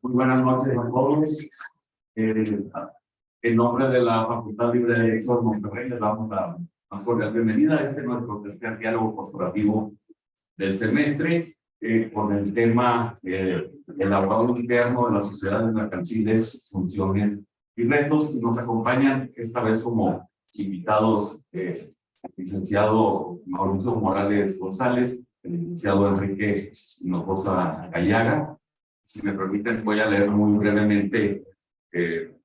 Muy buenas noches a todos. En nombre de la Facultad Libre de Derecho de Monterrey, les damos la más cordial bienvenida a este nuestro tercer diálogo corporativo del semestre, con el tema el abogado interno de las sociedades mercantiles, funciones y retos. Nos acompañan esta vez como invitados el licenciado Mauricio Morales González, el licenciado Enrique Hinojosa Gallaga. Si me permiten, voy a leer muy brevemente el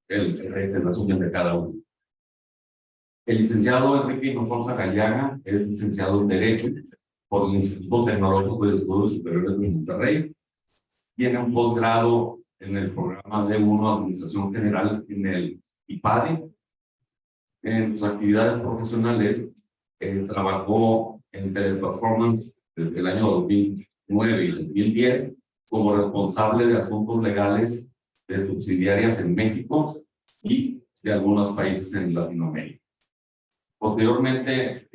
resumen de cada uno. El licenciado Enrique Hinojosa Gallaga es licenciado en Derecho por el Instituto Tecnológico de Estudios Superiores de Monterrey. Tiene un posgrado en el programa D1 Administración General en el IPADE. En sus actividades profesionales, trabajó en Teleperformance desde el año 2009 y 2010 como responsable de asuntos legales de subsidiarias en México y de algunos países en Latinoamérica. Posteriormente,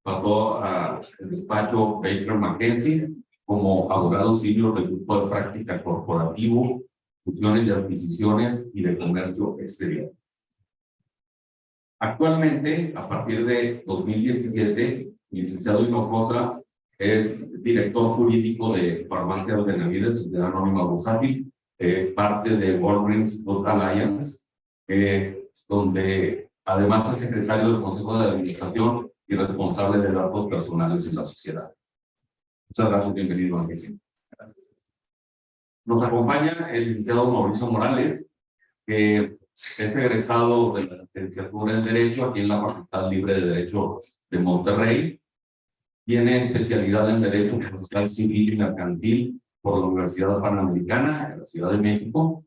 pasó al despacho Baker McKenzie como abogado senior del grupo de práctica corporativo, funciones de adquisiciones y de comercio exterior. Actualmente, a partir de 2017, el licenciado Hinojosa es director jurídico de Farmacias Benavides, Sociedad Anónima Bursátil, parte de Walgreens Food Alliance, donde además es secretario del Consejo de Administración y responsable de datos personales en la sociedad. Muchas gracias, bienvenido, Mauricio. Nos acompaña el licenciado Mauricio Morales, que es egresado de la licenciatura en Derecho aquí en la Facultad Libre de Derecho de Monterrey. Tiene especialidad en Derecho Procesal Civil y Mercantil por la Universidad Panamericana en la Ciudad de México.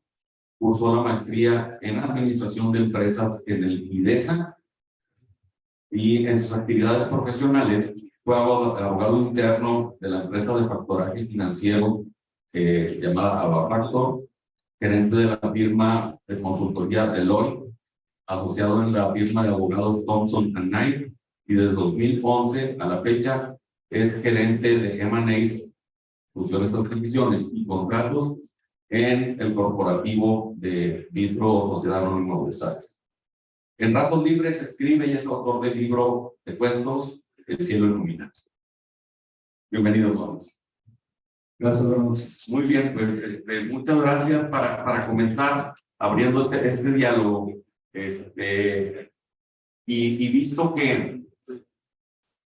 Cursó la maestría en Administración de Empresas en el IDESA y en sus actividades profesionales fue abogado interno de la empresa de factoraje financiero llamada Abafactor, gerente de la firma de consultoría Deloitte, asociado en la firma de abogados Thompson & Knight, y desde 2011 a la fecha es gerente de M&A's, fusiones, adquisiciones y contratos en el corporativo de Vitro Sociedad Anónima Bursátil. En ratos libres escribe y es autor del libro de cuentos El cielo ilumina. Bienvenido, todos. Gracias, Ramos. Muy bien, pues muchas gracias para comenzar abriendo este diálogo. Y visto que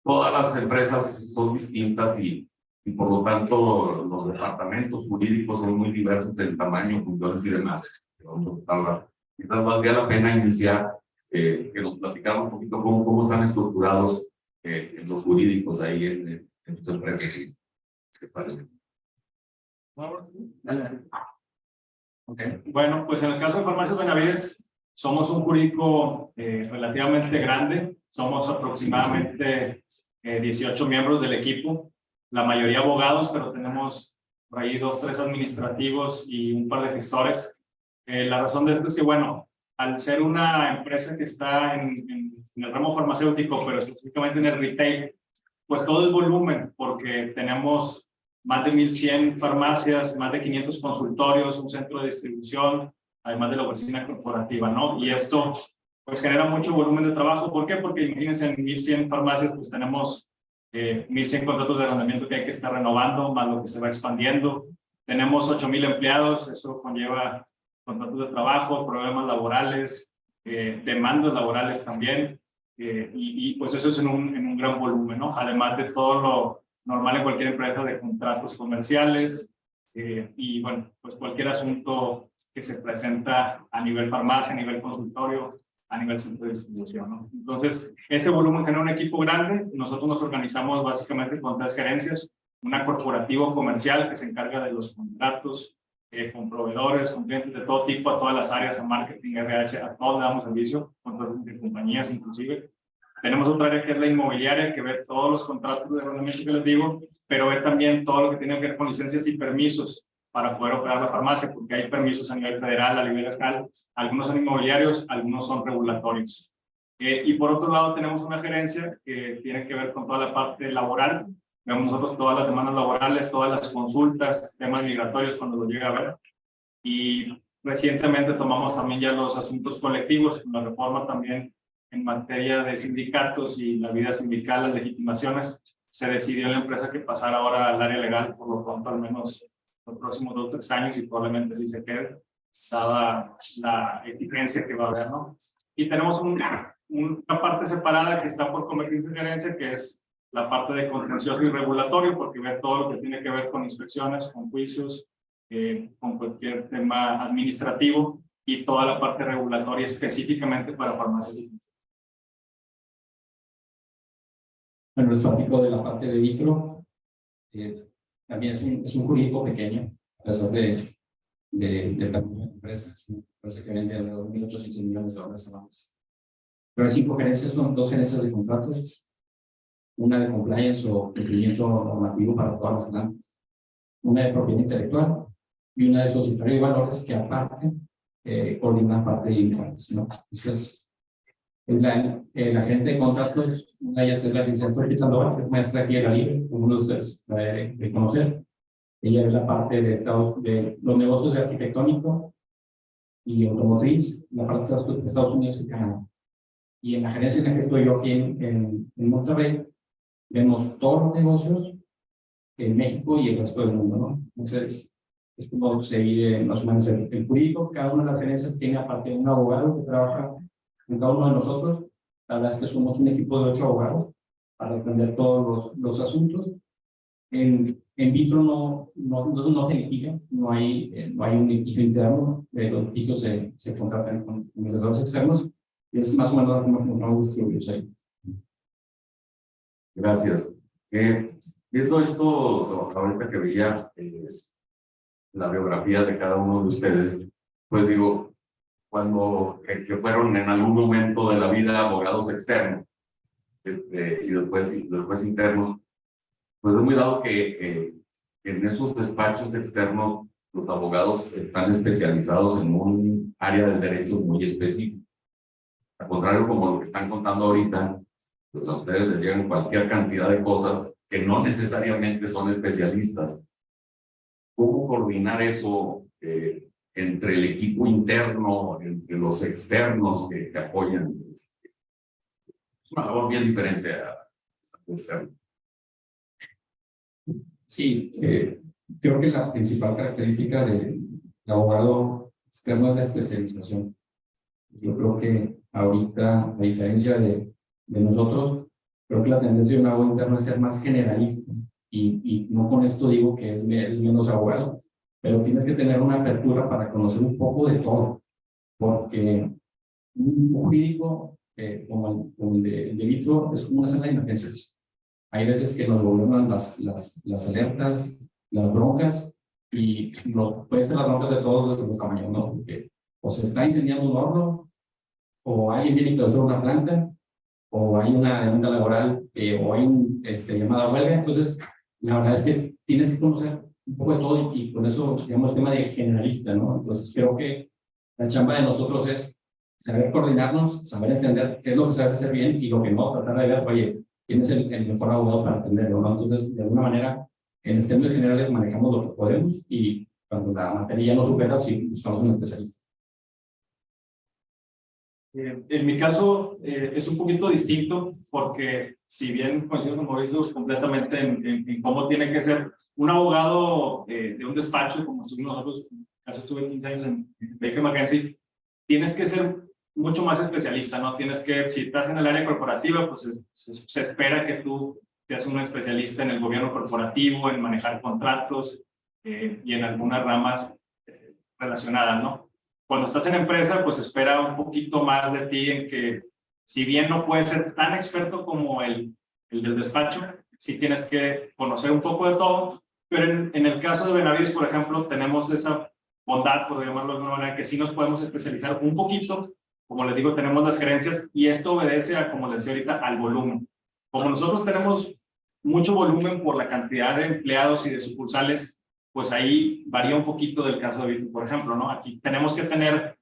todas las empresas son distintas y por lo tanto los departamentos jurídicos son muy diversos en tamaño, funciones y demás. Quizás valdría la pena iniciar que nos platicara un poquito cómo están estructurados los jurídicos ahí en sus empresas. ¿Qué parece? Okay. Bueno, pues en el caso de Farmacias Benavides, somos un jurídico relativamente grande. Somos aproximadamente 18 miembros del equipo, la mayoría abogados, pero tenemos por ahí 2, 3 administrativos y un par de gestores. La razón de esto es que, bueno, al ser una empresa que está en el ramo farmacéutico, pero específicamente en el retail, pues todo es volumen, porque tenemos más de 1,100 farmacias, más de 500 consultorios, un centro de distribución, además de la oficina corporativa, ¿no? Y esto, pues, genera mucho volumen de trabajo. ¿Por qué? Porque imagínense, en 1,100 farmacias, pues, tenemos 1,100 contratos de arrendamiento que hay que estar renovando, más lo que se va expandiendo. Tenemos 8,000 empleados, eso conlleva contratos de trabajo, problemas laborales, demandas laborales también, y pues eso es en un gran volumen, ¿no? Además de todo lo normal en cualquier empresa de contratos comerciales, y bueno, pues cualquier asunto que se presenta a nivel farmacia, a nivel consultorio, a nivel centro de distribución, ¿no? Entonces, ese volumen genera un equipo grande. Nosotros nos organizamos básicamente con 3 gerencias: una corporativa comercial que se encarga de los contratos con proveedores, con clientes de todo tipo, a todas las áreas, a marketing, RH, a todos le damos servicio, contratos de compañías inclusive. Tenemos otra área que es la inmobiliaria, que ve todos los contratos de arrendamiento que les digo, pero ve también todo lo que tiene que ver con licencias y permisos para poder operar la farmacia, porque hay permisos a nivel federal, a nivel local, algunos son inmobiliarios, algunos son regulatorios. Y por otro lado tenemos una gerencia que tiene que ver con toda la parte laboral. Vemos nosotros todas las demandas laborales, todas las consultas, temas migratorios cuando lo llega a ver. Y recientemente tomamos también ya los asuntos colectivos, con la reforma también en materia de sindicatos y la vida sindical, las legitimaciones. Se decidió en la empresa que pasara ahora al área legal, por lo pronto al menos los próximos 2 o 3 años, y probablemente sí se quede, dada la exigencia que va a haber, ¿no? Y tenemos una parte separada que está por convertirse en gerencia, que es la parte de contencioso y regulatorio, porque ve todo lo que tiene que ver con inspecciones, con juicios, con cualquier tema administrativo, y toda la parte regulatoria específicamente para farmacias y... Bueno, les platico de la parte de vitro. También es un jurídico pequeño, a pesar del tamaño de la empresa. Es una empresa que vende alrededor de $1.800 millones al mes. Pero hay 5 gerencias, son 2 gerencias de contratos, una de compliance o cumplimiento normativo para todas las plantas, una de propiedad intelectual y una de societario de valores, que aparte coordina parte de informes, ¿no? Entonces, la gente de contratos, una de ellas es la licenciada Sofía Sandoval, que es maestra aquí de la Libre, como uno de ustedes la debe de conocer. Ella es la parte de los negocios de arquitectónico y automotriz, la parte de Estados Unidos y Canadá. Y en la gerencia en la que estoy yo aquí en Monterrey, vemos todos los negocios en México y el resto del mundo, ¿no? Entonces, es como se divide más o menos el jurídico. Cada una de las gerencias tiene aparte un abogado que trabaja en cada uno de nosotros. La verdad es que somos un equipo de 8 abogados para defender todos los asuntos. En vitro no se litiga, no hay un litigio interno, los litigios se contratan con asesores externos, y es más o menos como distribuirlos ahí. Gracias. Viendo esto, ahorita que veía la biografía de cada uno de ustedes, pues digo, cuando que fueron en algún momento de la vida abogados externos y después internos, pues es muy dado que en esos despachos externos los abogados están especializados en un área del derecho muy específico. Al contrario, como lo que están contando ahorita, pues a ustedes les llegan cualquier cantidad de cosas que no necesariamente son especialistas. ¿Cómo coordinar eso entre el equipo interno, entre los externos que apoyan? Es una labor bien diferente a externo. Sí, creo que la principal característica del abogado externo es la especialización. Yo creo que ahorita, a diferencia de nosotros, creo que la tendencia de un abogado interno es ser más generalista. Y no con esto digo que es menos abogado, pero tienes que tener una apertura para conocer un poco de todo, porque un jurídico como el de vitro es como una sala de emergencias. Hay veces que nos gobiernan las alertas, las broncas, y pueden ser las broncas de todos los tamaños, ¿no? Porque o se está incendiando un horno, o alguien viene y causó una planta, o hay una demanda laboral, o hay llamada a huelga. Entonces, la verdad es que tienes que conocer un poco de todo, y con eso, digamos, el tema de generalista, ¿no? Entonces, creo que la chamba de nosotros es saber coordinarnos, saber entender qué es lo que sabes hacer bien y lo que no, tratar de ver, oye, quién es el mejor abogado para entenderlo, ¿no? Entonces, de alguna manera, en términos generales manejamos lo que podemos, y cuando la materia ya no supera, sí buscamos un especialista. En mi caso es un poquito distinto, porque si bien coincido con Mauricio completamente en cómo tiene que ser un abogado de un despacho, como nosotros, en mi caso estuve 15 años en Baker McKenzie, tienes que ser mucho más especialista, ¿no? Tienes que, si estás en el área corporativa, pues se espera que tú seas un especialista en el gobierno corporativo, en manejar contratos y en algunas ramas relacionadas, ¿no? Cuando estás en empresa, pues espera un poquito más de ti, en que si bien no puedes ser tan experto como el del despacho, sí tienes que conocer un poco de todo, pero en el caso de Benavides, por ejemplo, tenemos esa bondad, por llamarlo de alguna manera, que sí nos podemos especializar un poquito, como les digo, tenemos las gerencias y esto obedece a, como les decía ahorita, al volumen. Como nosotros tenemos mucho volumen por la cantidad de empleados y de sucursales, pues ahí varía un poquito del caso de Vitro, por ejemplo, ¿no? Aquí tenemos que tener,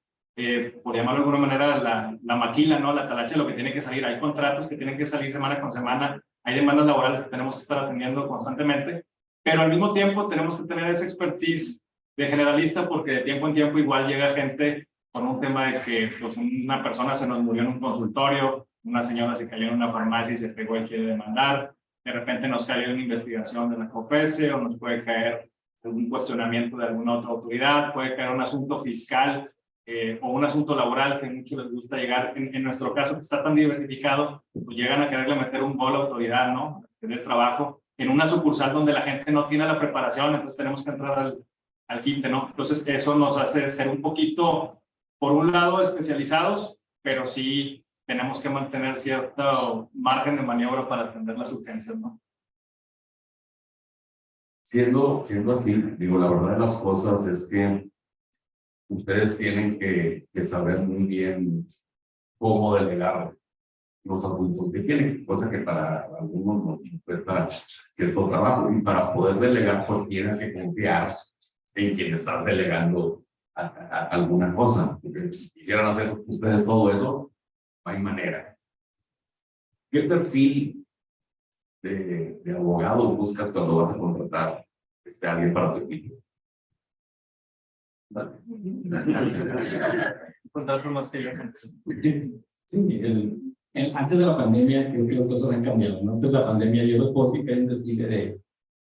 por llamarlo de alguna manera, la maquila, ¿no? La talacha de lo que tiene que salir. Hay contratos que tienen que salir semana con semana, hay demandas laborales que tenemos que estar atendiendo constantemente, pero al mismo tiempo tenemos que tener esa expertise de generalista porque de tiempo en tiempo igual llega gente con un tema de que pues, una persona se nos murió en un consultorio, una señora se cayó en una farmacia y se pegó y quiere demandar, de repente nos cae una investigación de la COFESE o nos puede caer un cuestionamiento de alguna otra autoridad, puede caer un asunto fiscal o un asunto laboral que a muchos les gusta llegar, en nuestro caso que está tan diversificado, pues llegan a quererle meter un gol a la autoridad, ¿no? Tener trabajo en una sucursal donde la gente no tiene la preparación, entonces tenemos que entrar al quite, ¿no? Entonces eso nos hace ser un poquito, por un lado, especializados, pero sí tenemos que mantener cierto margen de maniobra para atender las urgencias, ¿no? Siendo así, digo, la verdad de las cosas es que ustedes tienen que saber muy bien cómo delegar los adultos que tienen, cosa que para algunos nos cuesta cierto trabajo. Y para poder delegar, pues tienes que confiar en quien estás delegando a alguna cosa. Porque si quisieran hacer ustedes todo eso, no hay manera. ¿Qué perfil de abogado buscas cuando vas a contratar a alguien para tu equipo? Contratos más que yo. Sí, antes de la pandemia creo que las cosas han cambiado, ¿no? Antes de la pandemia yo recuerdo que hay un desfile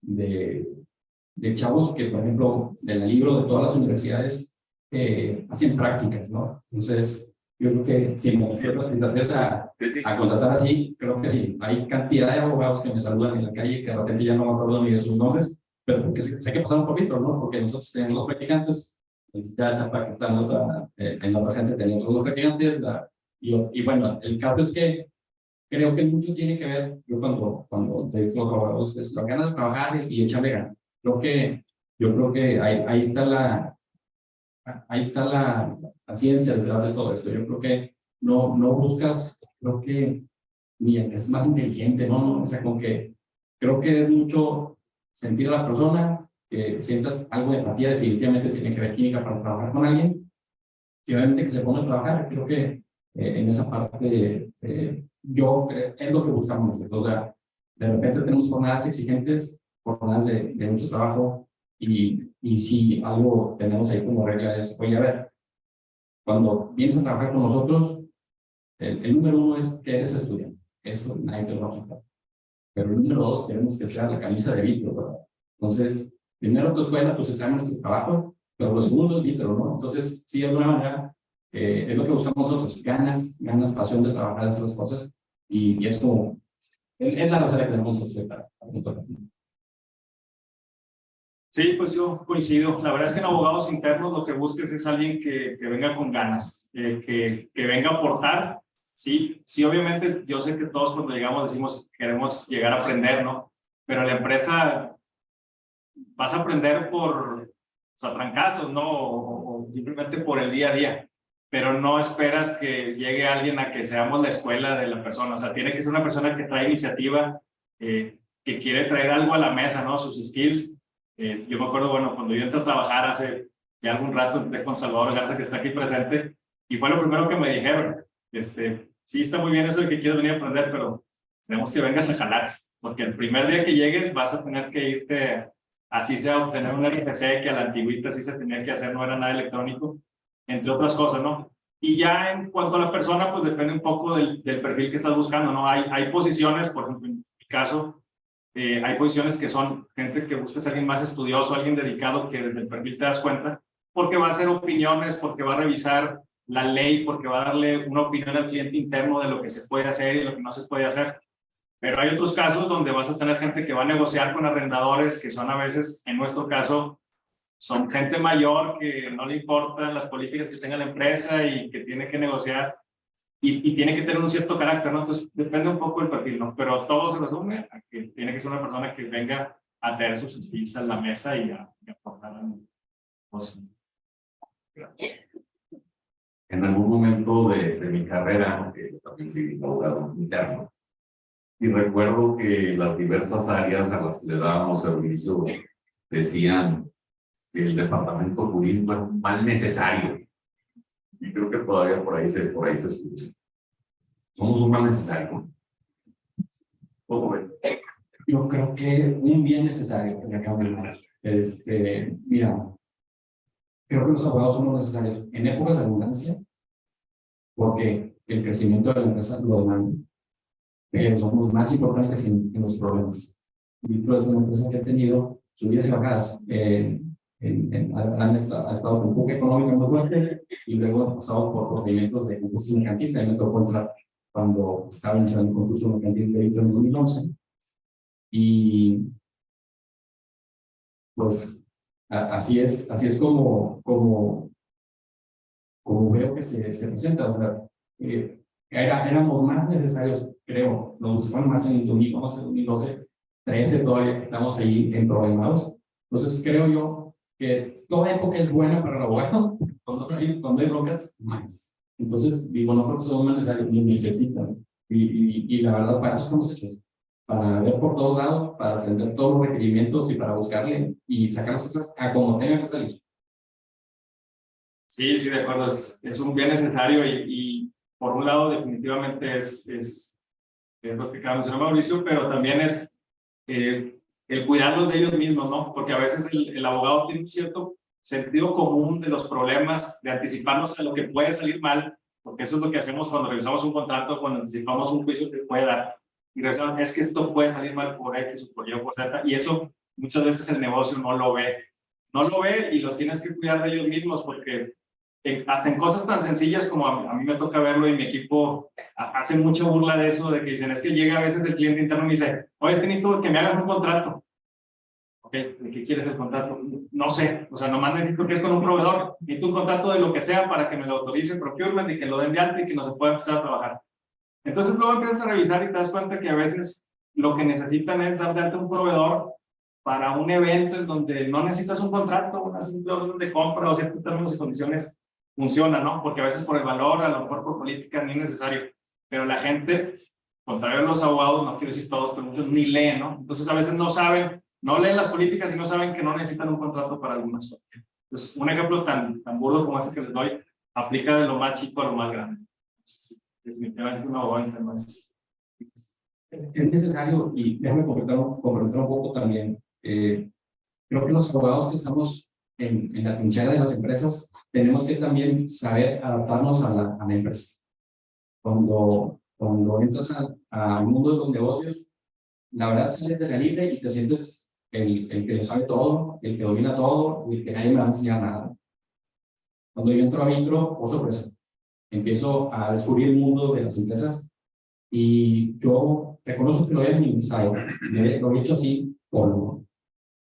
de chavos que, por ejemplo, del libro de todas las universidades hacen prácticas, ¿no? Entonces, yo creo que si me refiero a contratar así, creo que sí. Hay cantidad de abogados que me saludan en la calle que de repente ya no me acuerdo ni de sus nombres, pero porque sé que pasaron por Vitro, ¿no? Porque nosotros tenemos los practicantes, ya Chapa que está en la otra gente tenemos los practicantes, y bueno, el caso es que creo que mucho tiene que ver, yo cuando te digo los abogados, es las ganas de trabajar y echarle ganas. Yo creo que ahí está la ciencia detrás de todo esto. Yo creo que no buscas, creo que ni el que es más inteligente, ¿no? O sea, con que creo que es mucho sentir a la persona, que sientas algo de empatía, definitivamente tiene que ver química para trabajar con alguien, y obviamente que se ponga a trabajar. Creo que en esa parte yo creo, es lo que buscamos nosotros. O sea, de repente tenemos jornadas exigentes, jornadas de mucho trabajo, y si algo tenemos ahí como regla es, oye, a ver, cuando vienes a trabajar con nosotros, el número uno es que eres estudiante. Eso nadie te lo va a quitar. Pero el número dos, queremos que sea la camisa de Vitro, ¿verdad? Entonces, primero tu escuela, tus exámenes, tu trabajo, pero lo segundo es Vitro, ¿no? Entonces, sí, de alguna manera, es lo que buscamos nosotros, ganas, pasión de trabajar, hacer las cosas, y es como, es la razón que tenemos nosotros para Sí, pues yo coincido. La verdad es que en abogados internos lo que busques es alguien que venga con ganas, que venga a aportar. Sí, sí, obviamente yo sé que todos cuando llegamos decimos queremos llegar a aprender, ¿no? Pero la empresa vas a aprender por trancazos, ¿no? O simplemente por el día a día. Pero no esperas que llegue alguien a que seamos la escuela de la persona. O sea, tiene que ser una persona que trae iniciativa, que quiere traer algo a la mesa, ¿no? Sus skills. Yo me acuerdo, bueno, cuando yo entré a trabajar hace ya algún rato, entré con Salvador Garza, que está aquí presente, y fue lo primero que me dijeron, sí está muy bien eso de que quieres venir a aprender, pero tenemos que vengas a jalar, porque el primer día que llegues vas a tener que irte, así sea, obtener un RFC, que a la antigüita sí se tenía que hacer, no era nada electrónico, entre otras cosas, ¿no? Y ya en cuanto a la persona, pues depende un poco del perfil que estás buscando, ¿no? Hay posiciones, por ejemplo, en mi caso, hay posiciones que son gente que busca ser alguien más estudioso, alguien dedicado, que desde el perfil te das cuenta, porque va a hacer opiniones, porque va a revisar la ley, porque va a darle una opinión al cliente interno de lo que se puede hacer y lo que no se puede hacer. Pero hay otros casos donde vas a tener gente que va a negociar con arrendadores, que son a veces, en nuestro caso, son gente mayor que no le importan las políticas que tenga la empresa y que tiene que negociar. Y tiene que tener un cierto carácter, ¿no? Entonces, depende un poco del perfil, ¿no? Pero todo se resume a que tiene que ser una persona que venga a tener sus skills en la mesa y a aportar cosas. Gracias. en algún momento de mi carrera, que también fui abogado interno, y recuerdo que las diversas áreas a las que le dábamos servicio decían que el departamento jurídico era un mal necesario. Y creo que todavía por ahí se escucha. Somos un mal necesario. ¿Cómo ven? Yo creo que un bien necesario que me acabo de dar. Mira, creo que los abogados somos necesarios en épocas de abundancia, porque el crecimiento de la empresa lo demanda. Pero somos más importantes en los problemas. Vitro es una empresa que ha tenido subidas y bajadas. Ha estado con empuje económico muy fuerte y luego ha pasado por procedimientos de concurso mercantil. A mí me tocó entrar cuando estaba iniciando el concurso mercantil de Vitro en 2011. Y pues así es como veo que se presenta. O sea, éramos más necesarios, creo, nos buscaban más en el 2011, 2012, 13, todavía estamos ahí en programados. Entonces creo yo que toda época es buena para el abogado, cuando hay broncas, más. Entonces digo, no creo que somos más necesarios, ni necesitan. Y la verdad, para eso estamos hechos. Para ver por todos lados, para atender todos los requerimientos y para buscarle y sacar las cosas a como tengan que salir. Sí, de acuerdo, es un bien necesario y por un lado definitivamente es lo que acaba de mencionar Mauricio, pero también es el cuidarlos de ellos mismos, ¿no? Porque a veces el abogado tiene un cierto sentido común de los problemas, de anticiparnos a lo que puede salir mal, porque eso es lo que hacemos cuando revisamos un contrato, cuando anticipamos un juicio que puede dar, y revisamos, es que esto puede salir mal por X o por Y o por Z, y eso muchas veces el negocio no lo ve y los tienes que cuidar de ellos mismos, porque hasta en cosas tan sencillas como a mí me toca verlo y mi equipo hace mucha burla de eso, de que dicen, es que llega a veces el cliente interno y me dice, oye, es que necesito que me hagas un contrato. Ok, ¿de qué quieres el contrato? No sé, o sea, nomás necesito que es con un proveedor, necesito un contrato de lo que sea para que me lo autorice procurement y que lo den de alta y que no se pueda empezar a trabajar. Entonces luego empiezas a revisar y te das cuenta que a veces lo que necesitan es dar de alta un proveedor para un evento en donde no necesitas un contrato, una simple orden de compra o ciertos términos y condiciones funciona, ¿no? Porque a veces por el valor, a lo mejor por política, ni es necesario. Pero la gente, contrario a los abogados, no quiero decir todos, pero muchos ni leen, ¿no? Entonces a veces no saben, no leen las políticas y no saben que no necesitan un contrato para algunas cosas. Entonces, un ejemplo tan burdo como este que les doy, aplica de lo más chico a lo más grande. Entonces, definitivamente un abogado más. Es necesario, y déjame complementar un poco también. Creo que los abogados que estamos en la trinchera de las empresas tenemos que también saber adaptarnos a la empresa. Cuando entras al mundo de los negocios, la verdad sales de la libre y te sientes el que lo sabe todo, el que domina todo, y el que nadie me va a enseñar nada. Cuando yo entro a Vitro, oh sorpresa, empiezo a descubrir el mundo de las empresas y yo reconozco que lo he minimizado, lo he hecho así polvo.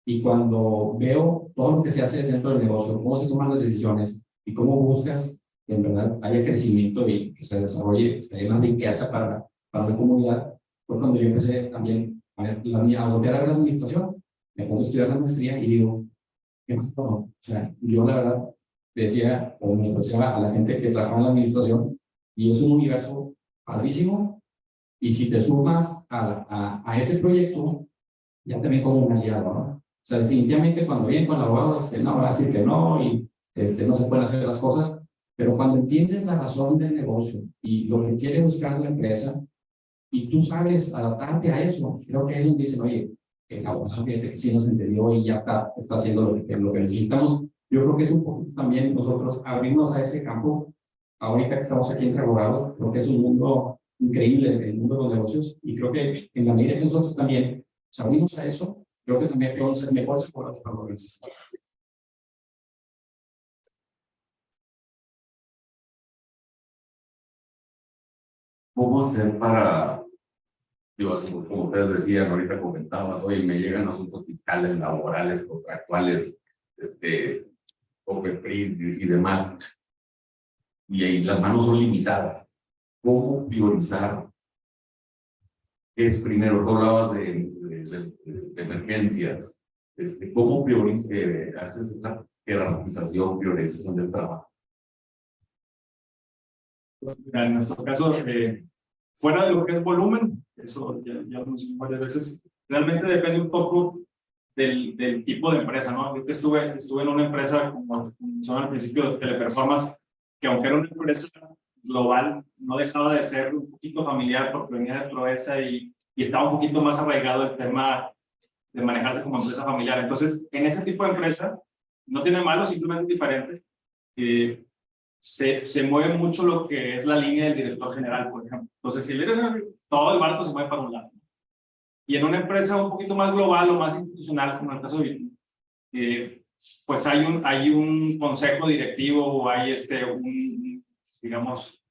Y cuando veo todo lo que se hace dentro del negocio, cómo se toman las decisiones y cómo buscas que en verdad haya crecimiento y que se desarrolle, que haya una riqueza para la comunidad, fue cuando yo empecé también a voltear a ver la administración. Me pongo a estudiar la maestría y digo, ¿qué más todo? O sea, yo la verdad decía o me ofrecía a la gente que trabajaba en la administración y es un universo padrísimo y si te sumas a ese proyecto, ya también como un aliado, ¿no? O sea, definitivamente cuando vienen con el abogado, no va a decir que no y no se pueden hacer las cosas, pero cuando entiendes la razón del negocio y lo que quiere buscar la empresa y tú sabes adaptarte a eso, creo que es donde dicen, oye, el abogado fíjate que sí nos entendió y ya está haciendo lo que necesitamos. Yo creo que es un poquito también nosotros abrirnos a ese campo. Ahorita que estamos aquí entre abogados, creo que es un mundo increíble, el mundo de los negocios, y creo que en la medida que nosotros también nos abrimos a eso, creo que también podemos ser mejores abogados para la organización. ¿Cómo hacer para, digo, como ustedes decían, ahorita comentaban, oye, me llegan asuntos fiscales, laborales, contractuales, OPEPRID y demás, y ahí las manos son limitadas? ¿Cómo priorizar? Es primero, tú hablabas de emergencias. ¿Cómo haces esa jerarquización, priorización del trabajo? Pues, mira, en nuestro caso, fuera de lo que es volumen, eso ya lo mencioné varias veces, realmente depende un poco del tipo de empresa, ¿no? Yo que estuve en una empresa, como son al principio de Teleperformance, que aunque era una empresa global, no dejaba de ser un poquito familiar porque venía de Proesa y estaba un poquito más arraigado el tema de manejarse como empresa familiar. Entonces, en ese tipo de empresa, no tiene malo, simplemente es diferente. Se mueve mucho lo que es la línea del director general, por ejemplo. Entonces, si todo el barco se mueve para un lado. Y en una empresa un poquito más global o más institucional, como en el caso de Bitcoin, pues hay un consejo directivo o hay digamos,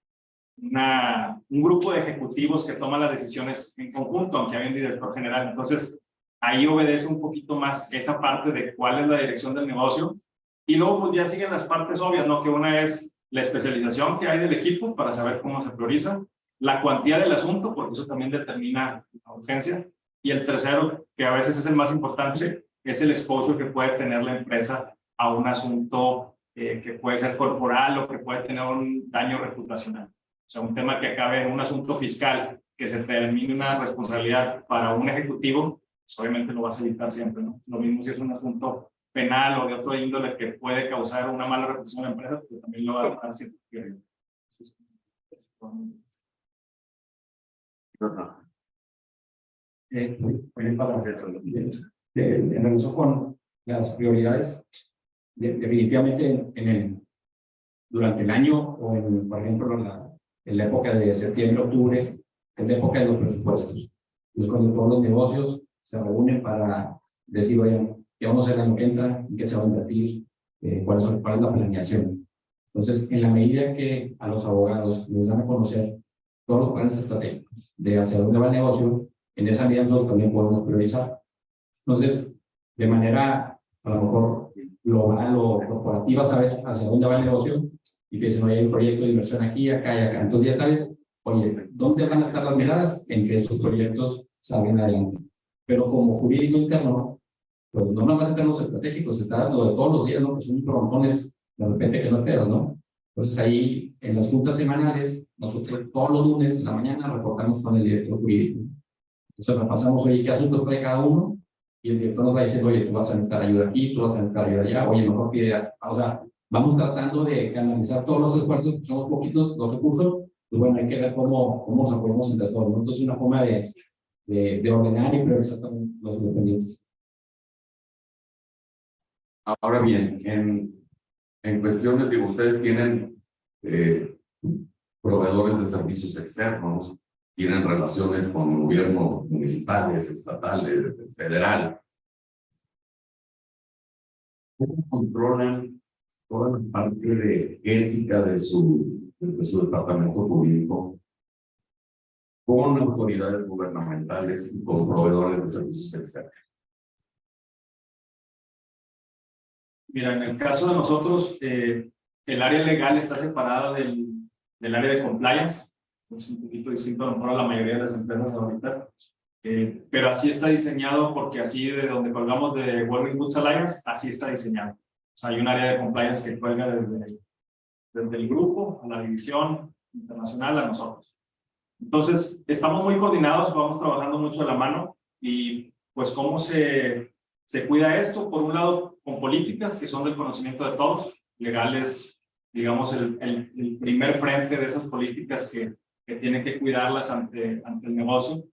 un grupo de ejecutivos que toman las decisiones en conjunto, aunque hay un director general. Entonces, ahí obedece un poquito más esa parte de cuál es la dirección del negocio. Y luego pues ya siguen las partes obvias, ¿no? Que una es la especialización que hay del equipo para saber cómo se prioriza, la cuantía del asunto, porque eso también determina la urgencia, y el tercero, que a veces es el más importante, es el exposure que puede tener la empresa a un asunto que puede ser corporal o que puede tener un daño reputacional. O sea, un tema que acabe en un asunto fiscal, que se termine una responsabilidad para un ejecutivo, pues obviamente lo vas a evitar siempre, ¿no? Lo mismo si es un asunto penal o de otro índole que puede causar una mala reputación a la empresa, pues también lo va a dar cierto riesgo. En relación con las prioridades, definitivamente durante el año o por ejemplo en la época de septiembre, octubre, es la época de los presupuestos. Es cuando todos los negocios se reúnen para decir, oye, ¿qué vamos a hacer el año que entra? ¿En qué se va a invertir? ¿Cuál es la planeación? Entonces, en la medida que a los abogados les dan a conocer todos los planes estratégicos de hacia dónde va el negocio, en esa medida nosotros también podemos priorizar. Entonces, de manera a lo mejor global o corporativa, sabes hacia dónde va el negocio y te dicen, oye, hay un proyecto de inversión aquí, acá y acá. Entonces ya sabes, oye, ¿dónde van a estar las miradas? En que estos proyectos salgan adelante. Pero como jurídico interno, pues no nada más en términos estratégicos, se está dando de todos los días, ¿no? Pues son troncones de repente que no esperas, ¿no? Entonces ahí, en las juntas semanales, nosotros todos los lunes en la mañana reportamos con el director jurídico. Entonces repasamos, oye, ¿qué asuntos trae cada uno? Y el director nos va diciendo, oye, tú vas a necesitar ayuda aquí, tú vas a necesitar ayuda allá, oye, mejor pide, o sea, vamos tratando de canalizar todos los esfuerzos, que somos poquitos los recursos, pues bueno, hay que ver cómo nos apoyamos entre todos, ¿no? Entonces, una forma de ordenar y priorizar también los dependientes. Ahora bien, en cuestiones de ustedes tienen proveedores de servicios externos, tienen relaciones con gobiernos municipales, estatales, federal. ¿Cómo controlan toda la parte de ética de su departamento jurídico con autoridades gubernamentales y con proveedores de servicios externos? Mira, en el caso de nosotros, el área legal está separada del área de compliance. Es un poquito distinto a lo mejor a la mayoría de las empresas ahorita. Pero así está diseñado porque así de donde colgamos de Welding Goods Alliance, así está diseñado. O sea, hay un área de compliance que cuelga desde el grupo, a la división internacional, a nosotros. Entonces, estamos muy coordinados, vamos trabajando mucho de la mano y pues cómo se cuida esto, por un lado, con políticas que son del conocimiento de todos, legales, digamos, el primer frente de esas políticas que tienen que cuidarlas ante el negocio.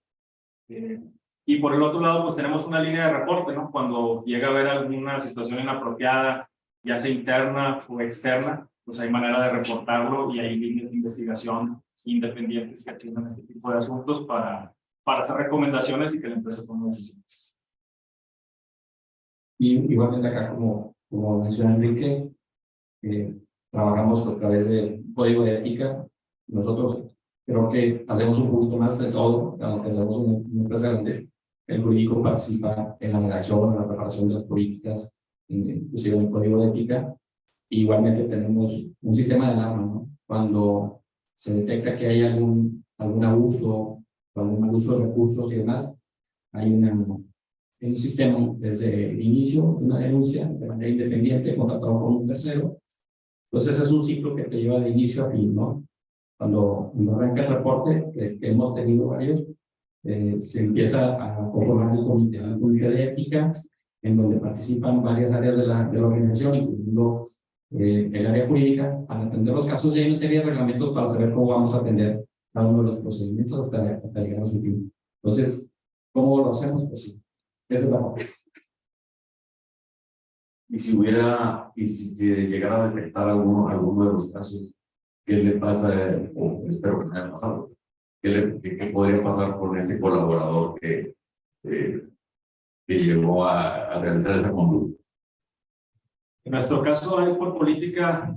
Y por el otro lado, pues tenemos una línea de reporte, ¿no? Cuando llega a haber alguna situación inapropiada, ya sea interna o externa, pues hay manera de reportarlo y hay líneas de investigación independientes que atiendan este tipo de asuntos para hacer recomendaciones y que la empresa tome decisiones. Y igualmente acá, como menciona Enrique, trabajamos a través del código de ética. Nosotros creo que hacemos un poquito más de todo, aunque hacemos una empresa grande. El jurídico participa en la redacción, en la preparación de las políticas, inclusive en el código de ética. Igualmente tenemos un sistema de alarma, ¿no? Cuando se detecta que hay algún abuso o algún mal uso de recursos y demás, hay un sistema desde el inicio, una denuncia de manera independiente, contratado con un tercero. Entonces es un ciclo que te lleva de inicio a fin, ¿no? cuando arranca el reporte, que hemos tenido varios, se empieza a conformar un comité de ética, en donde participan varias áreas de la organización, incluyendo el área jurídica, para atender los casos, y hay una serie de reglamentos para saber cómo vamos a atender cada uno de los procedimientos hasta llegar a su fin. Entonces, ¿cómo lo hacemos? Pues sí, esa es la forma. Y si llegara a detectar alguno de los casos, ¿qué le pasa? O espero que no haya pasado. ¿Qué podría pasar con ese colaborador que llegó a realizar esa conducta? En nuestro caso, hay por política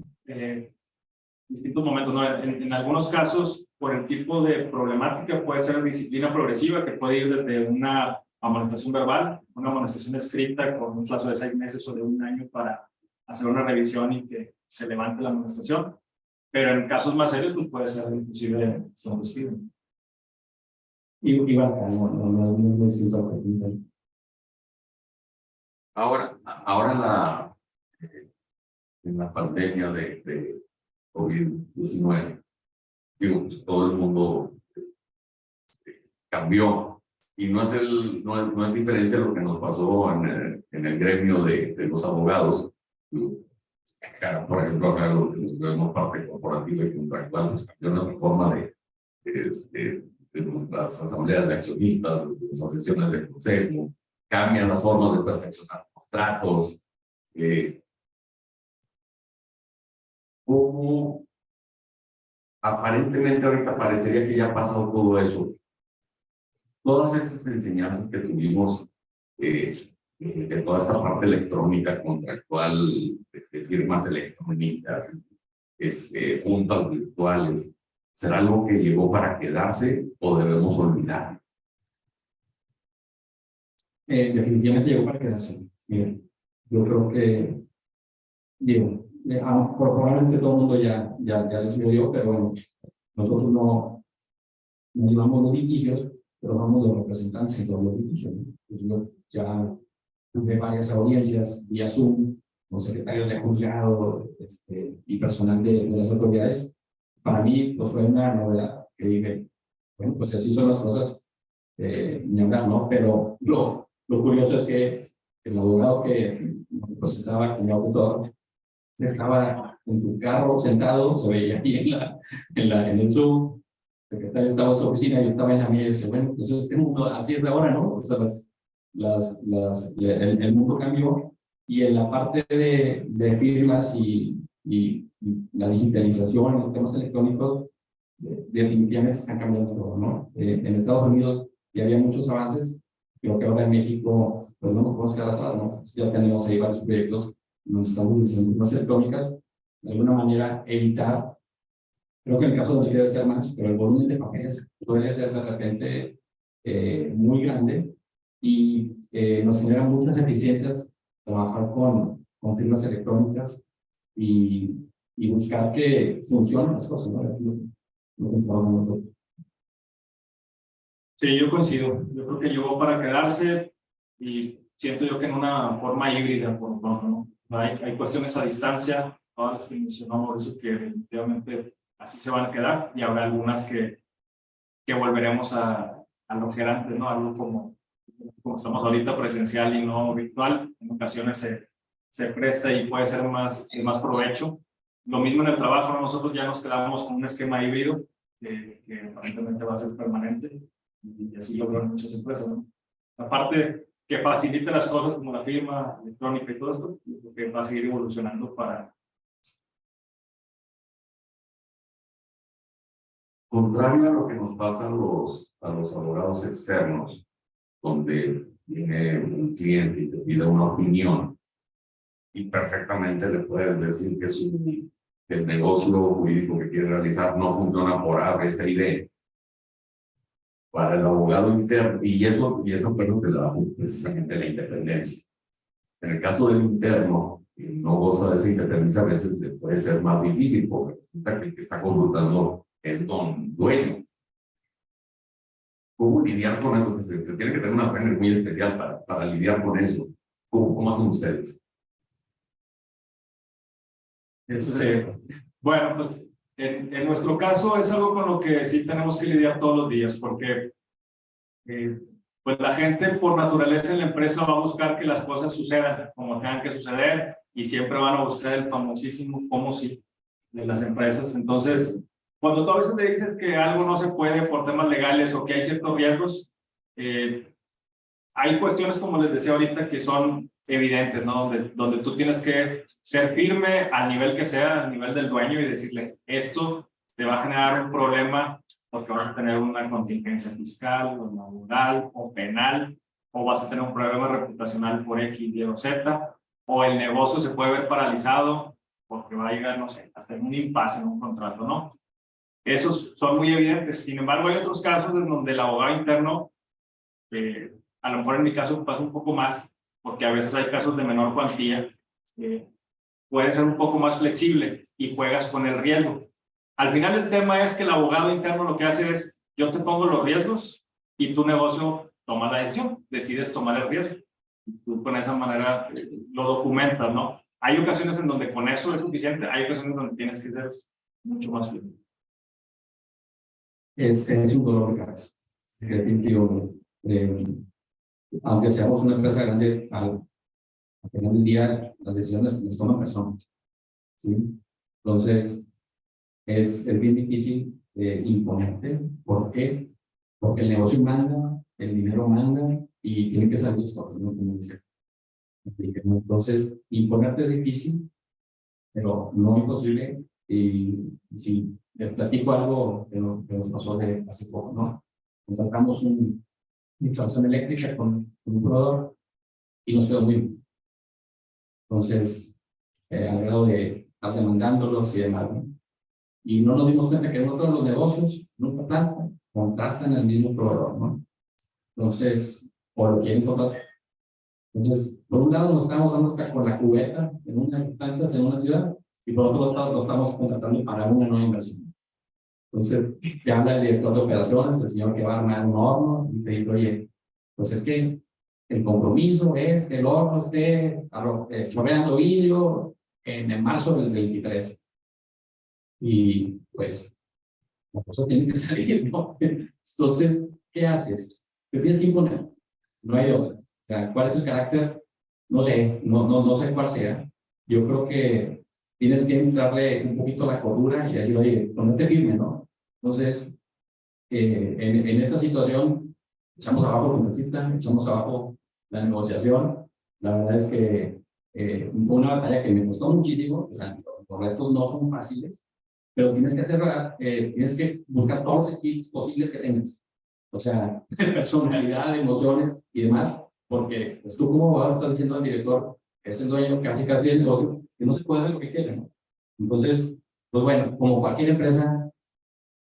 distintos momentos, ¿no? En algunos casos, por el tipo de problemática, puede ser disciplina progresiva, que puede ir desde una amonestación verbal, una amonestación escrita con un plazo de 6 meses o de 1 año para hacer una revisión y que se levante la amonestación. Pero en casos más serios, pues puede ser inclusive un despido. Y va, no es Ahora en la pandemia de COVID-19, digo, pues todo el mundo cambió, y no es diferencia lo que nos pasó en el gremio de los abogados. Por ejemplo, acá los vemos parte corporativa y contractual, pues cambió nuestra forma de las asambleas de accionistas, las sesiones del consejo, cambian las formas de perfeccionar contratos. Como aparentemente ahorita parecería que ya ha pasado todo eso. Todas esas enseñanzas que tuvimos de toda esta parte electrónica, contractual, de firmas electrónicas, juntas virtuales, ¿será algo que llegó para quedarse o debemos olvidar? Definitivamente llegó para quedarse. Miren, yo creo que, digo, probablemente todo el mundo ya les murió, pero bueno, nosotros no llevamos los litigios, pero vamos los representantes en todos los litigios, ¿no? Pues yo ya tuve varias audiencias vía Zoom con secretarios de juzgado y personal de las autoridades. Para mí pues fue una novedad que dije, bueno, pues así son las cosas, ni hablar, ¿no? Pero lo curioso es que el abogado que me representaba como autor estaba en tu carro sentado, se veía ahí en el Zoom, el secretario estaba en su oficina, yo estaba en la mía y decía, bueno, pues este mundo así es de ahora, ¿no? O sea, el mundo cambió, y en la parte de firmas y la digitalización, los temas electrónicos, definitivamente están cambiando todo, ¿no? En Estados Unidos ya había muchos avances, creo que ahora en México pues no nos podemos quedar atrás, ¿no? Ya tenemos ahí varios proyectos donde estamos utilizando firmas electrónicas, de alguna manera evitar, creo que en el caso donde debe ser más, pero el volumen de papeles suele ser de repente muy grande, y nos genera muchas eficiencias trabajar con firmas electrónicas y buscar que funcionen las cosas, ¿no? Sí, yo coincido. Yo creo que llegó para quedarse, y siento yo que en una forma híbrida, por lo pronto, ¿no? Hay cuestiones a distancia, todas las que mencionó Mauricio, que definitivamente así se van a quedar, y habrá algunas que volveremos a lo que era antes, ¿no? Algo como estamos ahorita, presencial y no virtual. En ocasiones se presta y puede ser más provecho. Lo mismo en el trabajo, nosotros ya nos quedamos con un esquema híbrido que aparentemente va a ser permanente, y así lo veo en muchas empresas, ¿no? Aparte que facilite las cosas como la firma electrónica y todo esto, que va a seguir evolucionando para... Contrario a lo que nos pasa a los abogados externos, donde viene un cliente y te pide una opinión y perfectamente le puedes decir que el negocio jurídico que quiere realizar no funciona por A, B, C y D. Para el abogado interno, y eso perdón, que le da precisamente la independencia. En el caso del interno, que no goza de esa independencia, a veces le puede ser más difícil, porque resulta que el que está consultando es don dueño. ¿Cómo lidiar con eso? Se tiene que tener una sangre muy especial para lidiar con eso. ¿Cómo hacen ustedes? Bueno, pues En nuestro caso es algo con lo que sí tenemos que lidiar todos los días, porque pues la gente por naturaleza en la empresa va a buscar que las cosas sucedan como tengan que suceder y siempre van a buscar el famosísimo cómo sí de las empresas. Entonces, cuando tú a veces le dices que algo no se puede por temas legales o que hay ciertos riesgos, hay cuestiones, como les decía ahorita, que son evidentes, ¿no? Donde tú tienes que ser firme al nivel que sea, al nivel del dueño y decirle, esto te va a generar un problema porque vas a tener una contingencia fiscal o laboral o penal, o vas a tener un problema reputacional por X, Y o Z, o el negocio se puede ver paralizado porque va a llegar, no sé, hasta un impasse en un contrato, ¿no? Esos son muy evidentes. Sin embargo, hay otros casos en donde el abogado interno, a lo mejor en mi caso pasa un poco más, porque a veces hay casos de menor cuantía, puede ser un poco más flexible y juegas con el riesgo. Al final el tema es que el abogado interno lo que hace es, yo te pongo los riesgos y tu negocio toma la decisión, decides tomar el riesgo. Y tú con esa manera lo documentas, ¿no? Hay ocasiones en donde con eso es suficiente, hay ocasiones donde tienes que ser mucho más firme. Es un dolor de cabeza, definitivo. Aunque seamos una empresa grande, al final del día las decisiones las toman personas, ¿sí? Entonces, es bien difícil imponerte. ¿Por qué? Porque el negocio manda, el dinero manda y tiene que salir las cosas, ¿no? Como dice. Entonces, imponerte es difícil, pero no imposible. Y si les platico algo que nos pasó de hace poco, ¿no? Contratamos una instalación eléctrica con un proveedor y nos quedó muy bien. Entonces, al grado de estar demandándolos y demás, ¿no? Y no nos dimos cuenta que no todos los negocios, nunca planta, contratan al mismo proveedor, ¿no? Entonces, o lo quieren contratar. Entonces, por un lado nos estamos dando hasta con la cubeta en una planta en una ciudad, y por otro lado lo estamos contratando para una nueva inversión. Entonces, te habla el director de operaciones, el señor que va a armar un horno, y te dice, oye, pues es que el compromiso es que el horno esté chorreando vidrio en marzo del 23. Y pues, la cosa tiene que salir, ¿no? Entonces, ¿qué haces? Te tienes que imponer. No hay de otra. O sea, ¿cuál es el carácter? No sé, no sé cuál sea. Yo creo que tienes que entrarle un poquito a la cordura y decir, oye, ponete firme, ¿no? Entonces, en esa situación, echamos abajo el contratista, echamos abajo la negociación. La verdad es que fue una batalla que me costó muchísimo. O sea, los retos no son fáciles, pero tienes que hacer, tienes que buscar todos los skills posibles que tengas. O sea, personalidad, emociones y demás, porque pues, tú como abogado estás diciendo al director, que es el dueño casi del negocio, que no se puede hacer lo que quiere, ¿no? Entonces, pues bueno, como cualquier empresa,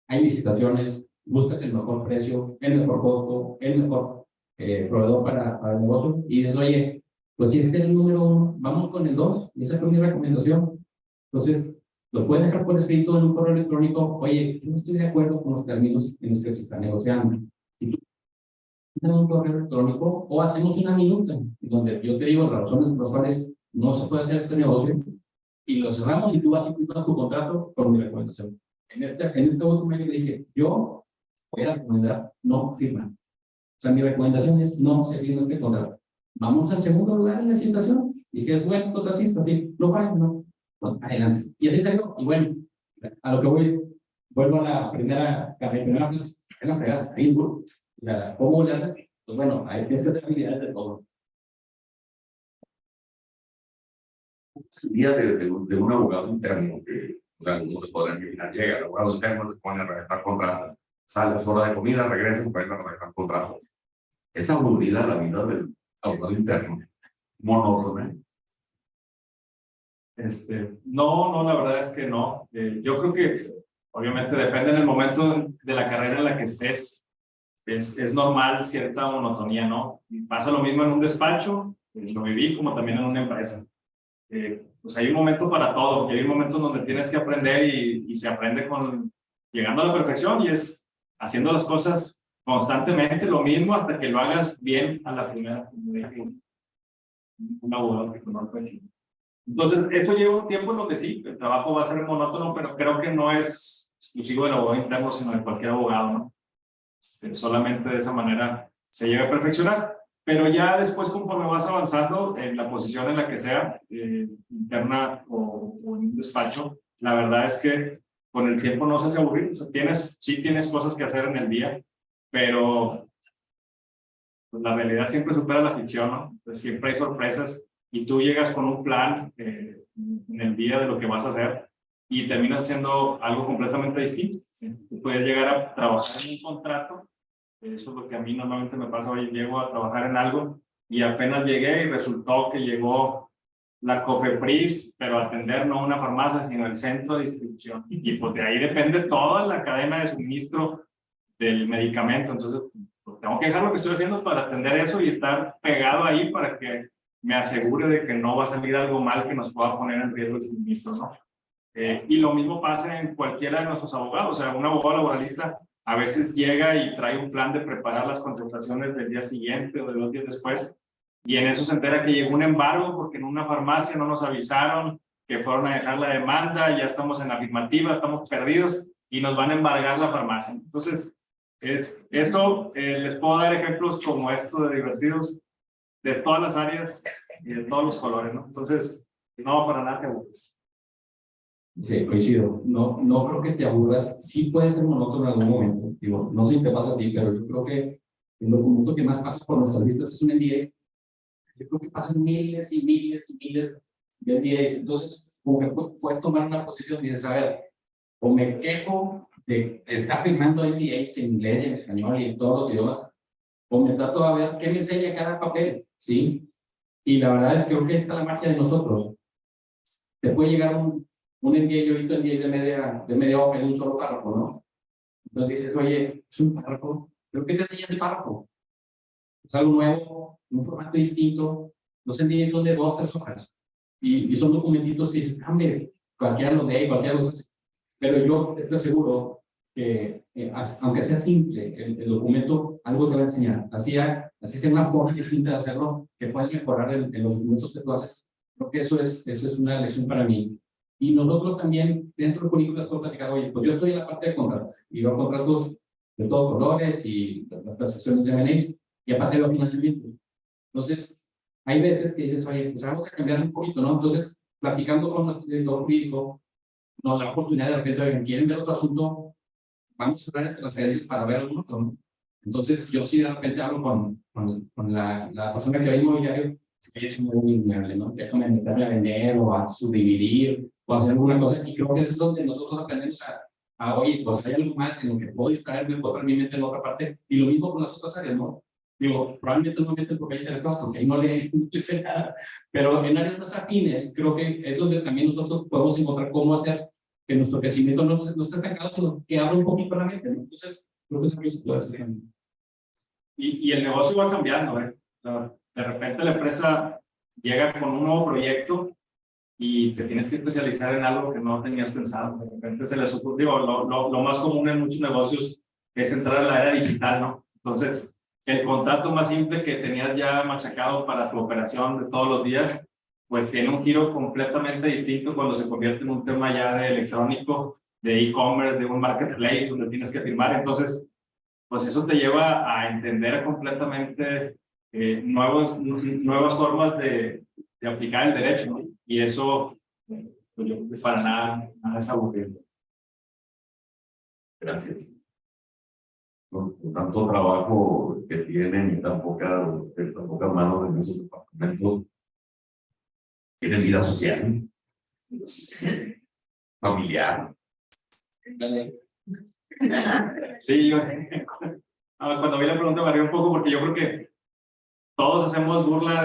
hay licitaciones, buscas el mejor precio, el mejor costo, el mejor proveedor para el negocio, y dices, oye, pues si este es el número 1, vamos con el 2, y esa fue mi recomendación. Entonces, lo puedes dejar por escrito en un correo electrónico, oye, yo no estoy de acuerdo con los términos en los que se está negociando. Si tú tienes un correo electrónico, o hacemos una minuta, donde yo te digo las razones por las cuales no se puede hacer este negocio, y lo cerramos y tú vas a cumplir tu contrato con mi recomendación. En este último año le dije, yo voy a recomendar no firmar. O sea, mi recomendación es no se firma este contrato. Vamos al segundo lugar en la licitación. Dije, bueno, contratista, sí, lo falla, no. Bueno, adelante. Y así salió. Y bueno, a lo que vuelvo a la primera frase, es la fregada. Ahí, ¿cómo le haces? Pues bueno, ahí tienes que tener habilidades de todo. El día de un abogado interno, que, o sea, no se podrá imaginar, llega el abogado interno, se pone a redactar contratos, sale a su hora de comida, regresa y puede redactar contratos. Es aburrida la vida del abogado interno, monótona. No, la verdad es que no. Yo creo que obviamente depende del momento de la carrera en la que estés. Es normal cierta monotonía, ¿no? Y pasa lo mismo en un despacho, lo viví como también en una empresa. Pues hay un momento para todo, y hay un momento donde tienes que aprender y se aprende llegando a la perfección, y es haciendo las cosas constantemente lo mismo hasta que lo hagas bien a la primera. Un abogado que conozco aquí. Entonces, esto lleva un tiempo en donde sí, el trabajo va a ser monótono, pero creo que no es exclusivo del abogado interno, sino de cualquier abogado, ¿no? Solamente de esa manera se llega a perfeccionar. Pero ya después, conforme vas avanzando en la posición en la que sea, interna o en un despacho, la verdad es que con el tiempo no se hace aburrido. O sea, sí tienes cosas que hacer en el día, pero pues, la realidad siempre supera la ficción, ¿no? Entonces, siempre hay sorpresas y tú llegas con un plan en el día de lo que vas a hacer y terminas haciendo algo completamente distinto. Tú puedes llegar a trabajar en un contrato. Eso es lo que a mí normalmente me pasa hoy. Llego a trabajar en algo y apenas llegué y resultó que llegó la COFEPRIS, pero a atender no una farmacia, sino el centro de distribución. Y pues de ahí depende toda la cadena de suministro del medicamento. Entonces, pues, tengo que dejar lo que estoy haciendo para atender eso y estar pegado ahí para que me asegure de que no va a salir algo mal que nos pueda poner en riesgo el suministro, ¿no? Y lo mismo pasa en cualquiera de nuestros abogados. O sea, un abogado laboralista a veces llega y trae un plan de preparar las contrataciones del día siguiente o de 2 días después, y en eso se entera que llegó un embargo porque en una farmacia no nos avisaron que fueron a dejar la demanda, ya estamos en la afirmativa, estamos perdidos y nos van a embargar la farmacia. Entonces, les puedo dar ejemplos como esto de divertidos de todas las áreas y de todos los colores, ¿no? Entonces, no, para nada te aburres. Sí, coincido. No creo que te aburras. Sí puede ser monótono en algún momento. Digo, no sé si te pasa a ti, pero yo creo que el documento que más pasa por nuestras listas es un NDA. Yo creo que pasan miles y miles y miles de NDAs. Entonces, como que puedes tomar una posición y dices, a ver, o me quejo de estar firmando NDAs en inglés y en español y en todos los idiomas, o me trato de ver qué me enseña cada papel, ¿sí? Y la verdad es que creo que esta es la magia de nosotros. Te puede llegar un NDA, yo he visto NDAs de media hoja en un solo párrafo, ¿no? Entonces dices, oye, es un párrafo, ¿pero qué te enseña ese párrafo? Es algo nuevo, un formato distinto. Los NDAs son de 2 o 3 hojas. Y son documentitos que dices, mire, cualquiera los lee, cualquiera los hace. Pero yo estoy seguro que, aunque sea simple, el documento algo te va a enseñar. Así sea una forma distinta de hacerlo, que puedes mejorar en los documentos que tú haces. Creo que eso es una lección para mí. Y nosotros también, dentro del currículo, puedo platicar, oye, pues yo estoy en la parte de contratos, y veo contratos de todos colores y las transacciones de M&As, y aparte veo financiamiento. Entonces, hay veces que dices, oye, pues vamos a cambiar un poquito, ¿no? Entonces, platicando con nuestro director jurídico, nos da la oportunidad de repente, oigan, ¿quieren ver otro asunto? Vamos a hablar entre las gerencias para ver algún otro, ¿no? Entonces, yo sí de repente hablo con la persona que va a inmobiliario, que es muy inmueble, ¿no? Déjame meterme a vender o a subdividir o a hacer alguna cosa. Y creo que eso es donde nosotros aprendemos oye, pues hay algo más en lo que puedo distraerme, puedo poner mi mente en otra parte. Y lo mismo con las otras áreas, ¿no? Digo, probablemente no meten porque hay teléfonos, porque ahí no le sé nada. Pero en áreas más afines, creo que es donde también nosotros podemos encontrar cómo hacer que nuestro crecimiento no esté estancado, sino que abra un poquito la mente, ¿no? Entonces, creo que eso se puede hacer. Y el negocio va cambiando, ¿eh? O sea, de repente la empresa llega con un nuevo proyecto y te tienes que especializar en algo que no tenías pensado. De repente se les ocurre, digo, lo más común en muchos negocios es entrar a la era digital, ¿no? Entonces, el contrato más simple que tenías ya machacado para tu operación de todos los días, pues tiene un giro completamente distinto cuando se convierte en un tema ya de electrónico, de e-commerce, de un marketplace donde tienes que firmar. Entonces, pues eso te lleva a entender completamente nuevas formas de aplicar el derecho, ¿no? Y eso, pues yo creo que para nada es aburrido. Gracias. Con tanto trabajo que tienen y tan pocas manos en esos departamentos, tienen vida social, familiar. Sí, cuando vi la pregunta me río un poco porque yo creo que todos hacemos burla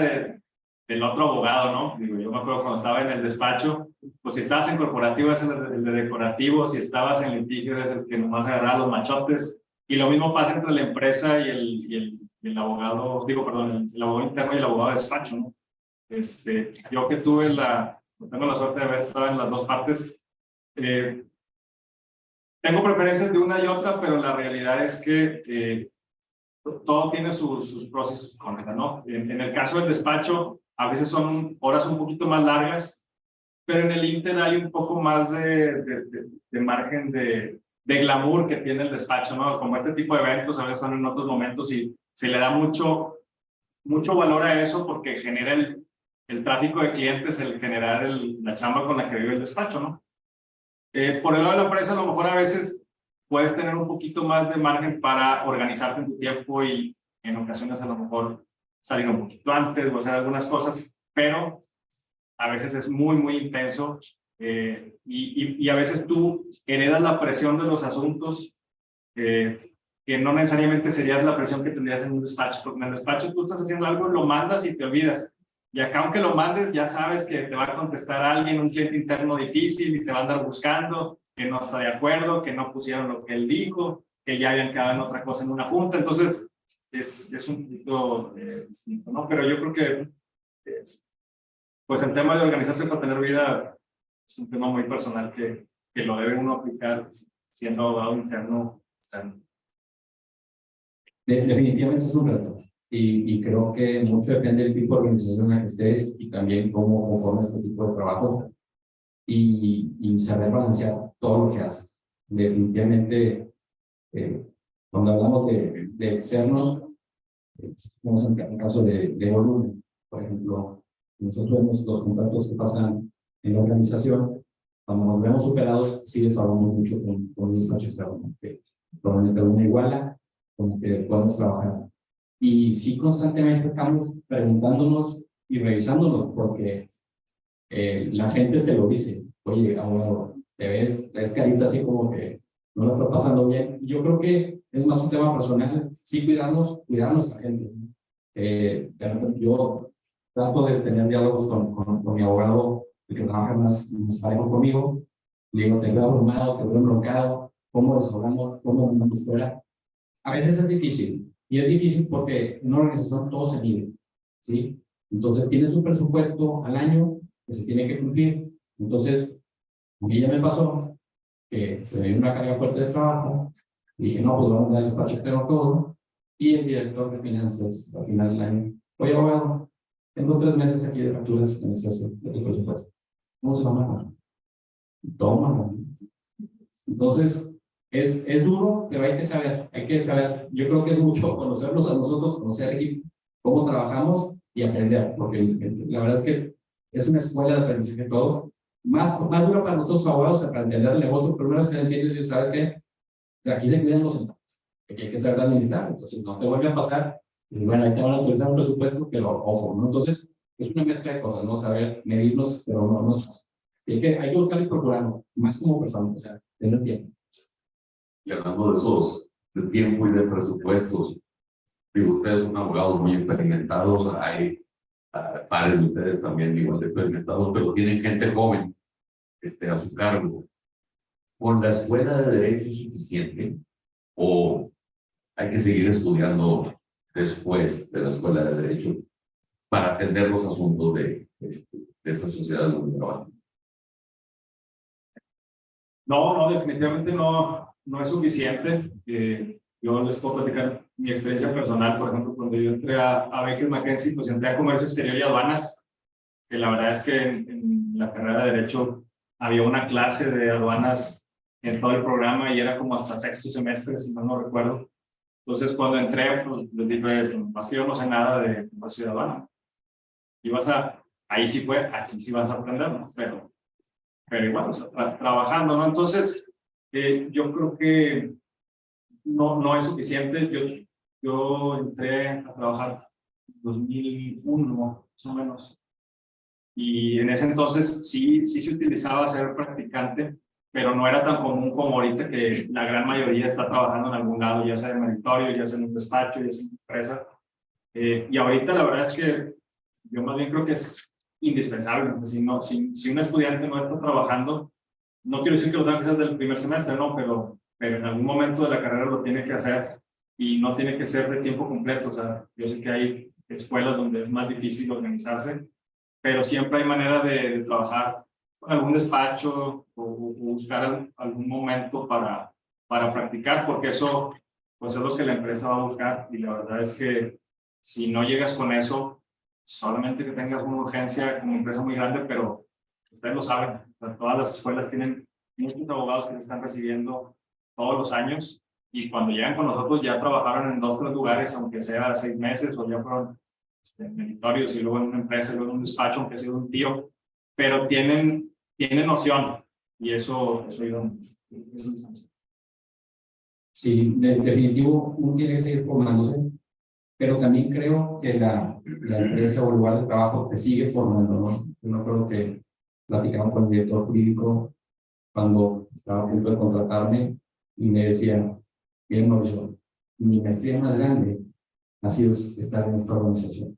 del otro abogado, ¿no? Digo, yo me acuerdo cuando estaba en el despacho, pues si estabas en corporativo es el de decorativo, si estabas en litigio es el que nomás agarraba los machotes, y lo mismo pasa entre la empresa y el abogado, perdón, el abogado interno y el abogado de despacho, ¿no? Yo que tengo la suerte de haber estado en las dos partes, tengo preferencias de una y otra, pero la realidad es que todo tiene sus pros y sus contras, ¿no? En el caso del despacho, a veces son horas un poquito más largas, pero en el Inter hay un poco más de margen de glamour que tiene el despacho, ¿no? Como este tipo de eventos a veces son en otros momentos y se le da mucho valor a eso porque genera el tráfico de clientes, el generar la chamba con la que vive el despacho, ¿no? Por el lado de la empresa, a lo mejor a veces puedes tener un poquito más de margen para organizarte en tu tiempo y en ocasiones a lo mejor salir un poquito antes o hacer algunas cosas, pero a veces es muy intenso y a veces tú heredas la presión de los asuntos que no necesariamente sería la presión que tendrías en un despacho, porque en el despacho tú estás haciendo algo, lo mandas y te olvidas. Y acá aunque lo mandes, ya sabes que te va a contestar alguien, un cliente interno difícil y te va a andar buscando, que no está de acuerdo, que no pusieron lo que él dijo, que ya habían quedado en otra cosa en una junta. Entonces, es un poquito distinto, ¿no? Pero yo creo que pues el tema de organizarse para tener vida es un tema muy personal que lo debe uno aplicar siendo abogado interno. Definitivamente es un reto y creo que mucho depende del tipo de organización en la que estés y también cómo conformes tu tipo de trabajo y saber balancear todo lo que haces. Definitivamente, cuando hablamos de externos, tenemos el caso de volumen, por ejemplo, nosotros vemos los contratos que pasan en la organización, cuando nos vemos superados, sí desahogamos mucho con los despachos externos, que probablemente uno iguala con lo que podemos trabajar. Y sí, constantemente estamos preguntándonos y revisándonos, porque la gente te lo dice, oye, abogado, te ves carita así como que no lo está pasando bien. Yo creo que es más un tema personal, sí cuidar nuestra gente. De repente yo trato de tener diálogos con mi abogado, el que trabaja más parejo conmigo. Le digo, te veo abrumado, te veo enrocado, ¿cómo desahogamos, cómo mandamos fuera? A veces es difícil, y es difícil porque en una organización todo se mide, ¿sí? Entonces tienes un presupuesto al año que se tiene que cumplir. Entonces, a mí ya me pasó que se me dio una carga fuerte de trabajo, y dije, no, pues vamos a dar el despacho externo todo, y el director de finanzas al final del año, oye, abogado, tengo 3 meses aquí de facturas en exceso de tu presupuesto, ¿cómo se va a manejar? Toma. Entonces, es duro, pero hay que saber. Yo creo que es mucho conocernos a nosotros, conocer el equipo, cómo trabajamos y aprender, porque la verdad es que es una escuela de aprendizaje todos. Más dura para nosotros abogados para entender el negocio, pero una vez que lo entiendes y sabes que aquí se cuidan los centavos, que hay que saber administrar. Entonces, no te vuelve a pasar, y bueno, ahí te van a autorizar un presupuesto que lo ofo, ¿no? Entonces, es una mezcla de cosas, ¿no? Saber medirnos, pero no es fácil. Hay que buscar y procurarlo, más como persona, o sea, tener tiempo. Y hablando de esos, de tiempo y de presupuestos, digo, ustedes son abogados muy experimentados, hay pares de ustedes también igual de experimentados, pero tienen gente joven a su cargo. ¿Con la escuela de derecho es suficiente o hay que seguir estudiando después de la escuela de derecho para atender los asuntos de esa sociedad donde trabajan? No, definitivamente no es suficiente. Yo les puedo platicar mi experiencia personal. Por ejemplo, cuando yo entré a Baker McKenzie, pues entré a Comercio Exterior y Aduanas, que la verdad es que en la carrera de Derecho había una clase de aduanas en todo el programa y era como hasta 6º semestre, si mal no recuerdo. Entonces, cuando entré, pues les dije, más que yo no sé nada de comercio de aduana. Ahí sí fue, aquí sí vas a aprender, ¿no? Pero igual, o sea, trabajando, ¿no? Entonces, yo creo que no es suficiente. Yo entré a trabajar en 2001, más o menos. Y en ese entonces sí se utilizaba ser practicante, pero no era tan común como ahorita, que la gran mayoría está trabajando en algún lado, ya sea en meritorio, ya sea en un despacho, ya sea en una empresa. Y ahorita la verdad es que yo más bien creo que es indispensable. Si un estudiante no está trabajando, no quiero decir que lo tenga que hacer del primer semestre, no, pero en algún momento de la carrera lo tiene que hacer y no tiene que ser de tiempo completo. O sea, yo sé que hay escuelas donde es más difícil organizarse, pero siempre hay manera de trabajar con algún despacho o buscar algún momento para practicar, porque eso pues es lo que la empresa va a buscar. Y la verdad es que si no llegas con eso, solamente que tengas una urgencia como empresa muy grande, pero ustedes lo saben, todas las escuelas tienen muchos abogados que se están recibiendo todos los años y cuando llegan con nosotros ya trabajaron en 2 o 3 lugares, aunque sea 6 meses o ya fueron meritorios y luego en una empresa, luego en un despacho, aunque sea un tío, pero tienen noción y eso ayuda mucho. Sí, definitivo, uno tiene que seguir formándose, pero también creo que la empresa o el lugar de trabajo te sigue formando, ¿no? Yo no creo que platicamos con el director jurídico cuando estaba a punto de contratarme y me decía, bien, Mauricio, mi maestría más grande ha sido estar en esta organización.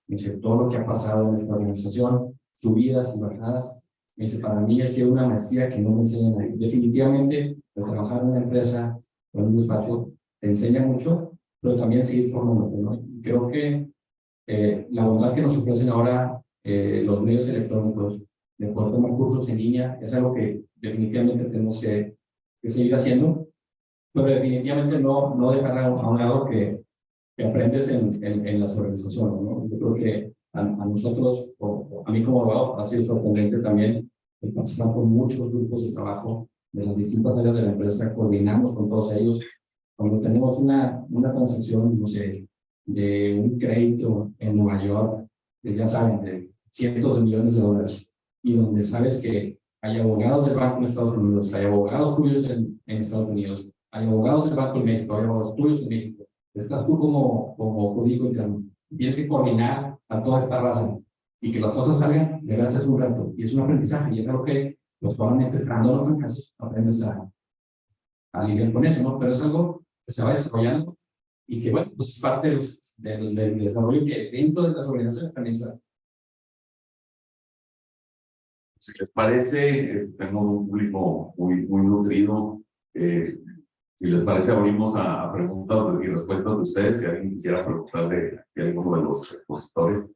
Me dice, todo lo que ha pasado en esta organización, subidas y bajadas, me dice, para mí ha sido una maestría que no me enseña nadie. Definitivamente, el trabajar en una empresa o en un despacho te enseña mucho, pero también seguir formándote, ¿no? Y creo que la bondad que nos ofrecen ahora los medios electrónicos de poder tomar cursos en línea es algo que definitivamente tenemos que seguir haciendo, pero definitivamente no dejar a un lado que aprendes en las organizaciones, ¿no? Yo creo que a nosotros, o a mí como abogado, ha sido sorprendente también el participar con muchos grupos de trabajo de las distintas áreas de la empresa, coordinamos con todos ellos. Cuando tenemos una transacción, no sé, de un crédito en Nueva York, ya saben, de cientos de millones de dólares, y donde sabes que hay abogados del banco en Estados Unidos, hay abogados tuyos en Estados Unidos, hay abogados del Banco de México, hay abogados tuyos en México. Estás tú como jurídico interno. Tienes que coordinar a toda esta raza y que las cosas salgan, de verdad es un reto y es un aprendizaje. Y es algo que los probablemente esperando los fracasos aprendes a lidiar con eso, ¿no? Pero es algo que se va desarrollando y que, bueno, pues es parte del desarrollo que dentro de las organizaciones también se da. Si les parece, tenemos un público muy nutrido. Si les parece, abrimos a preguntas y respuestas de ustedes. Si alguien quisiera preguntarle a alguno de los expositores.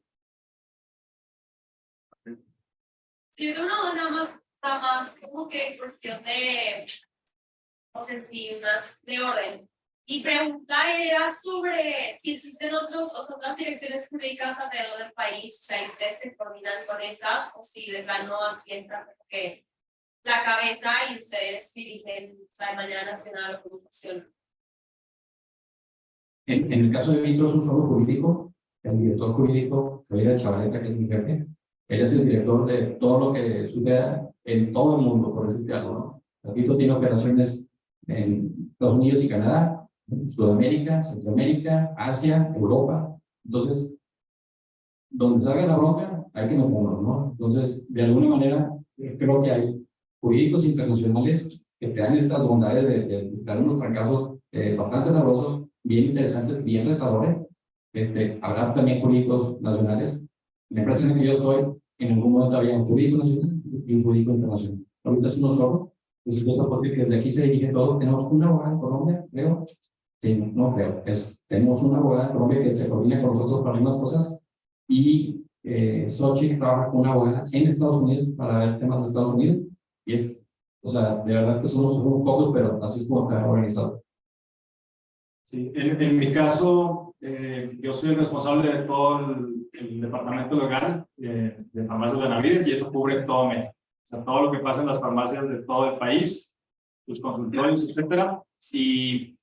Sí, nada más como que cuestión de, o sea, sí, más de orden. Y pregunta era sobre si existen otras direcciones jurídicas alrededor del país, o sea, y ustedes se coordinan con estas, o si de plano aquí está como que la cabeza y ustedes dirigen, o sea, de manera nacional o cómo funciona. En el caso de Vitro es un solo jurídico, el director jurídico, Javier Chavaleta, que es mi jefe, él es el director de todo lo que suceda en todo el mundo, por decirte algo, ¿no? Vitro tiene operaciones en Estados Unidos y Canadá, Sudamérica, Centroamérica, Asia, Europa. Entonces, donde salga la bronca, hay que meternos, ¿no? Entonces, de alguna manera, creo que hay jurídicos internacionales que te dan estas bondades de dar unos fracasos bastante sabrosos, bien interesantes, bien retadores. Habrá también jurídicos nacionales. La empresa en la que yo estoy, en algún momento había un jurídico nacional y un jurídico internacional. Ahorita es uno solo. Entonces, yo te puedo decir que desde aquí se dirige todo. Tenemos una abogada en Colombia, creo. Sí, no creo. Tenemos una abogada en Colombia que se coordina con nosotros para algunas cosas. Y Xochitl trabaja con una abogada en Estados Unidos para ver temas de Estados Unidos. Y o sea, de verdad que somos pocos, pero así es como está organizado. Sí, en mi caso, yo soy el responsable de todo el departamento legal de Farmacias Benavides y eso cubre todo México. O sea, todo lo que pasa en las farmacias de todo el país, los consultorios, etcétera. Y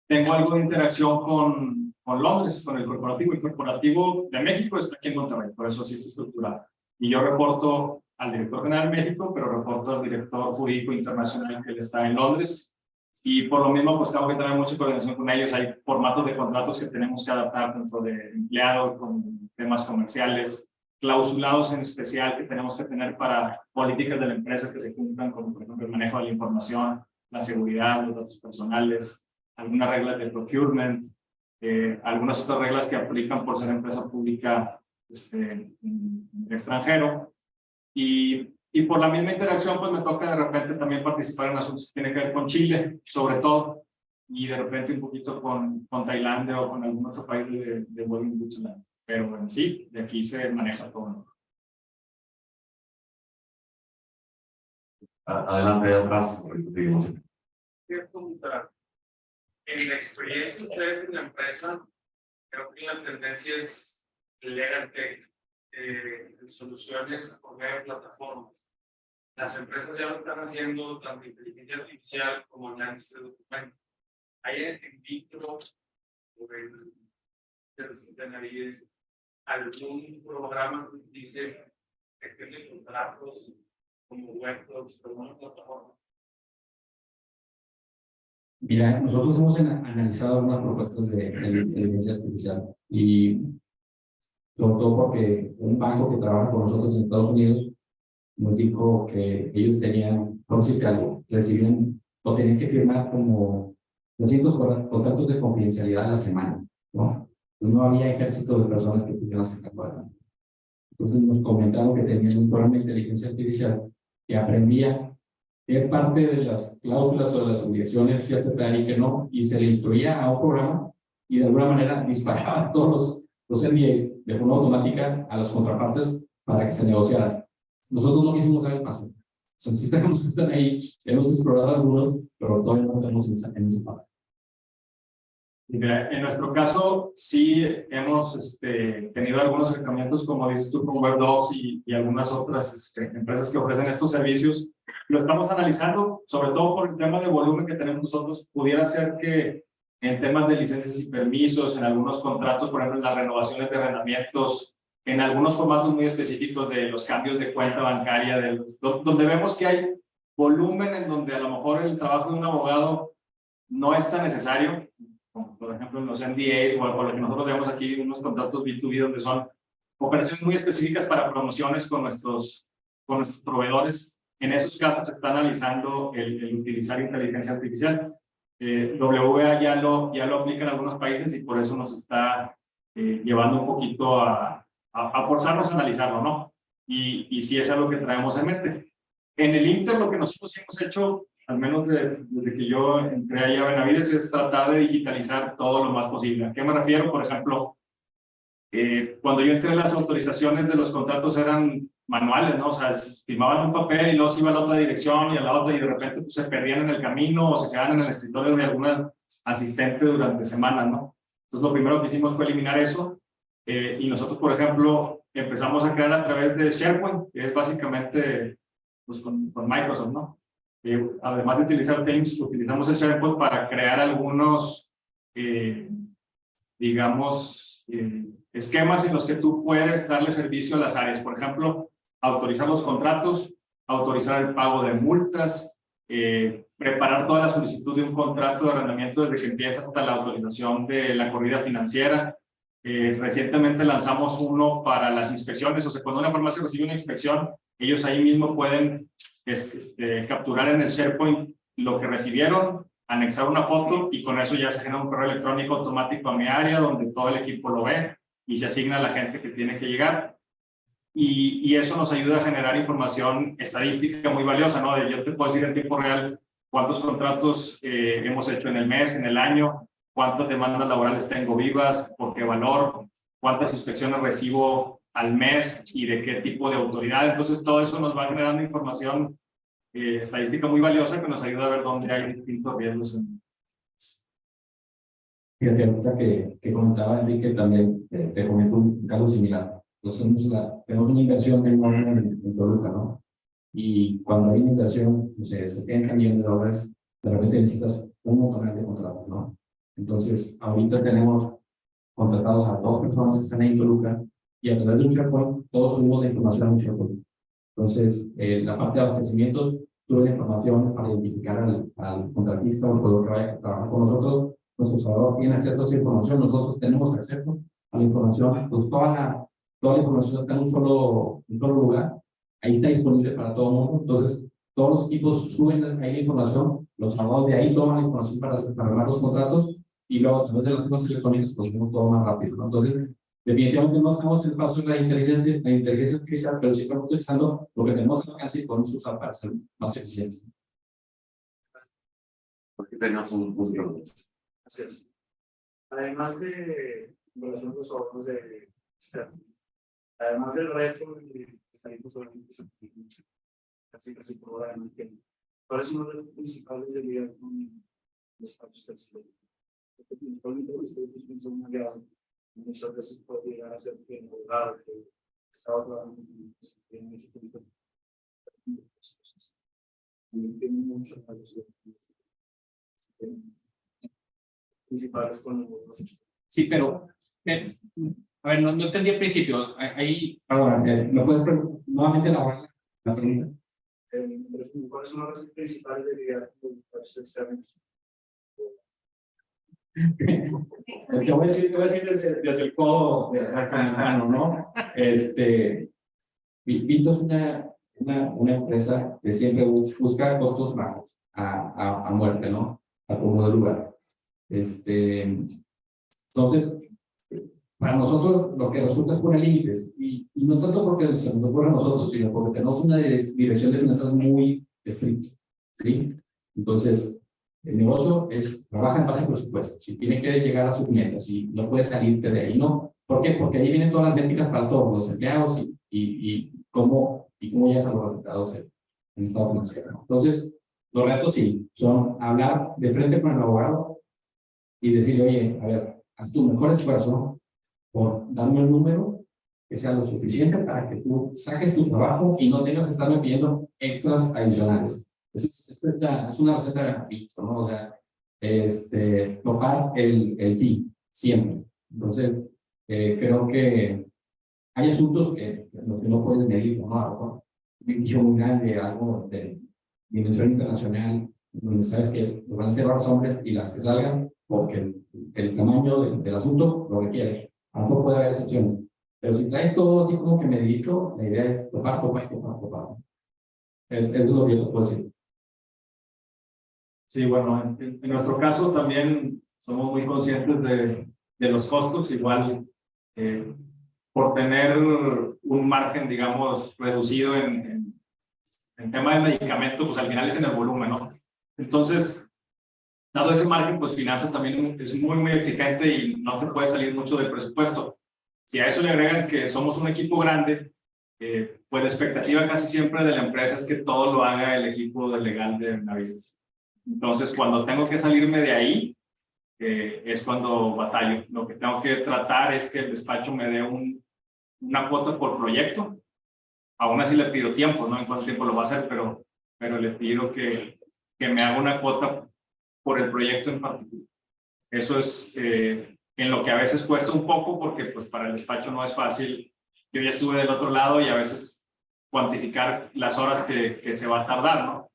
tengo algo de interacción con Londres, con el corporativo. El corporativo de México está aquí en Monterrey, por eso así está estructurado. Y yo reporto al director general de México, pero reporto al director jurídico internacional que él está en Londres. Y por lo mismo, pues tengo que tener mucha coordinación con ellos. Hay formatos de contratos que tenemos que adaptar dentro de empleados, con temas comerciales, clausulados en especial que tenemos que tener para políticas de la empresa que se cumplan, como por ejemplo el manejo de la información, la seguridad, los datos personales, algunas reglas de procurement, algunas otras reglas que aplican por ser empresa pública en el extranjero. Y por la misma interacción, pues me toca de repente también participar en asuntos que tienen que ver con Chile, sobre todo, y de repente un poquito con Tailandia o con algún otro país de Bolivia. Pero en sí, de aquí se maneja todo. Adelante, de atrás. Quiero preguntar, en la experiencia de ustedes en la empresa, creo que la tendencia es legal tech. soluciones por medio de plataformas. Las empresas ya lo están haciendo, tanto inteligencia artificial como análisis de documentos. Hay en vitro o en nariz algún programa que dice gestión de contratos como webs o alguna plataforma. Mira, nosotros hemos analizado algunas propuestas de inteligencia artificial y sobre todo porque un banco que trabaja con nosotros en Estados Unidos nos dijo que ellos tenían, por decir algo, recibían o tenían que firmar como 300 contratos de confidencialidad a la semana, ¿no? No había ejército de personas que pudieran sacarlo adelante. Entonces nos comentaron que tenían un programa de inteligencia artificial que aprendía qué parte de las cláusulas o de las obligaciones se aceptaban y que no, y se le instruía a un programa y de alguna manera disparaba todos los NDAs de forma automática a las contrapartes para que se negociaran. Nosotros no quisimos dar el paso. O sea, sí tenemos que estar ahí, hemos explorado algunos, pero todavía no tenemos en esa parte. En nuestro caso, sí hemos tenido algunos acercamientos, como dices tú, con WebDocs y algunas otras empresas que ofrecen estos servicios. Lo estamos analizando, sobre todo por el tema de volumen que tenemos nosotros. Pudiera ser que en temas de licencias y permisos, en algunos contratos, por ejemplo, en las renovaciones de arrendamientos, en algunos formatos muy específicos de los cambios de cuenta bancaria, donde vemos que hay volumen en donde a lo mejor el trabajo de un abogado no es tan necesario, como por ejemplo en los NDAs o lo que nosotros vemos aquí, unos contratos B2B donde son operaciones muy específicas para promociones con nuestros proveedores. En esos casos se está analizando el utilizar inteligencia artificial. WA ya lo aplica en algunos países y por eso nos está llevando un poquito a forzarnos a analizarlo, ¿no? Y sí es algo que traemos en mente. En el Inter lo que nosotros hemos hecho, al menos desde que yo entré ahí a Benavides, es tratar de digitalizar todo lo más posible. ¿A qué me refiero? Por ejemplo, cuando yo entré, las autorizaciones de los contratos eran manuales, ¿no? O sea, firmaban un papel y luego se iba a la otra dirección y a la otra y de repente pues, se perdían en el camino o se quedaban en el escritorio de alguna asistente durante semanas, ¿no? Entonces lo primero que hicimos fue eliminar eso y nosotros, por ejemplo, empezamos a crear a través de SharePoint, que es básicamente pues, con Microsoft, ¿no? Además de utilizar Teams, utilizamos el SharePoint para crear algunos, digamos, esquemas en los que tú puedes darle servicio a las áreas. Por ejemplo, autorizar los contratos, autorizar el pago de multas, preparar toda la solicitud de un contrato de arrendamiento desde que empieza hasta la autorización de la corrida financiera. Recientemente lanzamos uno para las inspecciones, o sea, cuando una farmacia recibe una inspección, ellos ahí mismo pueden capturar en el SharePoint lo que recibieron, anexar una foto y con eso ya se genera un correo electrónico automático a mi área donde todo el equipo lo ve y se asigna a la gente que tiene que llegar. Y eso nos ayuda a generar información estadística muy valiosa, ¿no? Yo te puedo decir en tiempo real cuántos contratos hemos hecho en el mes, en el año, cuántas demandas laborales tengo vivas, por qué valor, cuántas inspecciones recibo al mes y de qué tipo de autoridad. Entonces todo eso nos va generando información estadística muy valiosa que nos ayuda a ver dónde hay distintos riesgos. Fíjate, ahorita que comentaba Enrique, también te comento un caso similar. Entonces, tenemos una inversión de un orden en Toluca, ¿no? Y cuando hay una inversión, no sé, 70 millones de dólares, de repente necesitas un montón de contratos, ¿no? Entonces, ahorita tenemos contratados a 2 personas que están ahí en Toluca y a través de un SharePoint, todos subimos la información a un SharePoint. Entonces, la parte de abastecimientos sube la información para identificar al contratista o el proveedor que vaya a trabajar con nosotros. Nuestro proveedor tiene acceso a esa información, nosotros tenemos acceso a la información, pues toda la información está en un solo lugar, ahí está disponible para todo el mundo. Entonces, todos los equipos suben ahí la información, los abogados de ahí toman la información para armar los contratos y luego a través de las firmas electrónicas pues hacemos todo más rápido, ¿no? Entonces, definitivamente no estamos en el paso de la inteligencia artificial, pero sí estamos utilizando lo que tenemos al alcance y podemos usar para ser más eficientes. Porque tenemos un punto. Así es. Además de relación a los ahorros de además del reto de estadísticos casi probablemente, ¿cuál es uno de los principales de lidiar con los casos textiles? Porque principalmente los estudios son una guerra, muchas veces puede llegar a ser que el abogado que estado trabajando en mucho tiempo. Tiene mucho principales con los. Sí, pero a ver, no entendí el principio. Ahí, perdón, ¿me puedes nuevamente elaborar la pregunta? ¿Cuáles son las principales de lidiar con los externos? Te voy a decir desde el codo de Racanano, ¿no? Vito es una empresa que siempre busca costos bajos a muerte, ¿no? A como de lugar. Entonces, para nosotros lo que resulta es poner límites, y no tanto porque se nos ocurra a nosotros, sino porque tenemos una dirección de finanzas muy estricta, ¿sí? Entonces, el negocio trabaja en base a presupuesto, si tiene que llegar a sus metas y no puede salirte de ahí, ¿no? ¿Por qué? Porque ahí vienen todas las métricas para todos los empleados y cómo llegas a los resultados en el estado financiero, ¿no? Entonces, los retos sí, son hablar de frente con el abogado y decirle, oye, a ver, haz tu mejor esfuerzo por darme un número que sea lo suficiente para que tú saques tu trabajo y no tengas que estarme pidiendo extras adicionales. Es una receta de rapidito, ¿no? O sea, topar el fin, siempre. Entonces, creo que hay asuntos en los que no puedes medir, ¿no? A lo mejor un litigio muy grande, algo de dimensión internacional, donde sabes que van a ser los hombres y las que salgan, porque el tamaño del asunto lo requiere. A lo mejor puede haber excepciones, pero si traes todo así como que medidito, la idea es topar. Eso es lo que yo te puedo decir. Sí, bueno, en nuestro caso también somos muy conscientes de los costos, igual por tener un margen, digamos, reducido en tema de medicamento, pues al final es en el volumen, ¿no? Entonces, dado ese margen, pues finanzas también es muy exigente y no te puede salir mucho del presupuesto. Si a eso le agregan que somos un equipo grande, pues la expectativa casi siempre de la empresa es que todo lo haga el equipo de legal de Benavides. Entonces, cuando tengo que salirme de ahí, es cuando batallo. Lo que tengo que tratar es que el despacho me dé una cuota por proyecto. Aún así le pido tiempo, no en cuánto tiempo lo va a hacer, pero le pido que me haga una cuota por el proyecto en particular. Eso es en lo que a veces cuesta un poco, porque pues para el despacho no es fácil. Yo ya estuve del otro lado y a veces cuantificar las horas que se va a tardar, ¿no?